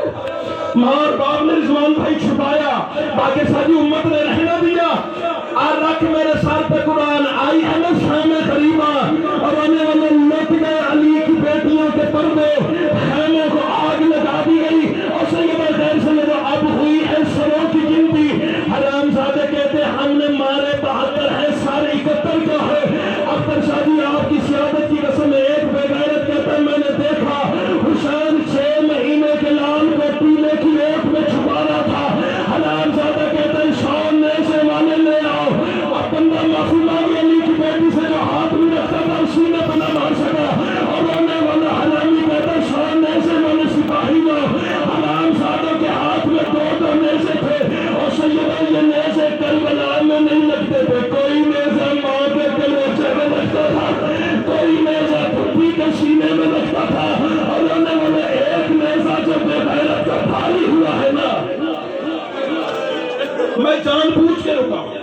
S1: ماں اور باپ نے رضوان بھائی چھپایا, باقی ساری امت نے رہنا دیا. اور رکھ میرے سر پہ قرآن, آئی ہے نا شام قریبا. اور رونے والے لٹ گئے علی کی بیٹیوں کے پردے, خیموں کو آگ لگا دی گئی. اور سید غیر سید اب ہوئی ہے سروں کی گنتی. حرام زادے کہتے ہم نے مارے 72 ہیں, سارے 71 کا ہے. اختر شادی آپ کی سیادت کی قسم, ایک بے غیرت کہتا ہے میں نے دیکھا حسین 6 مہینے کے لال کو پیلے کی ایک میں چھپا رہا تھا. حرام زادہ کہتے ہیں شان نے سے والے لے آؤ. اور بندہ معافی مانگی علی کی بیٹی سے جو ہاتھ میں رکھتا تھا اسی نے بنا مار سکا. اور رونے والا حرامی کہتا ہے شان نے سے والے سپاہی لو. حرام زادوں کے ہاتھ میں 2 نیزے تھے, اور سیدہ یہ نیزے کربلا میں نہیں لگتے تھے. کوئی نیزہ ماں کے کلیجے میں لگتا تھا, کوئی نیزہ پھپھی کے سینے میں لگتا تھا. اور رونے والے ایک نیزہ جو بے غیرت کا بھاری ہوا ہے نا, میں جان بوجھ کے رکا ہوں.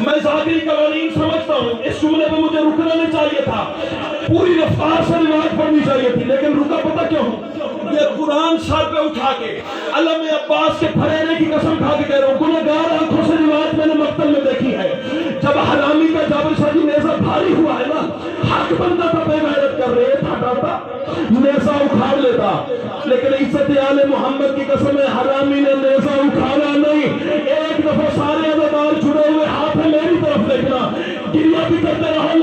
S1: میں ظاہری قوانین سمجھتا ہوں, اس جملے پہ مجھے رکنا نہیں چاہیے تھا, پوری رفتار سے روایت پڑھنی چاہیے تھی, لیکن رکا پتہ کیوں ہوں. یہ قرآن سر پہ اٹھا کے علم عباس کے پھریرے کی قسم کھا کے کہہ رہا ہوں, گنہگار آنکھوں سے روایت میں نے مقتل میں دیکھی ہے. جب حرامی کا جابر شاہی نیزہ بھاری ہوا ہے نا, حق بندہ تھا بے غیرت کر رہے ہٹاتا نیزہ اکھاڑ لیتا. لیکن عزت آل محمد کی قسم ہے حرامی نے نیزہ اکھاڑا نہیں. ایک دفعہ سارے عزادار چھڑے ہوئے ہاتھ ہے میری طرف دیکھنا, گریہ بھی کرتے رہو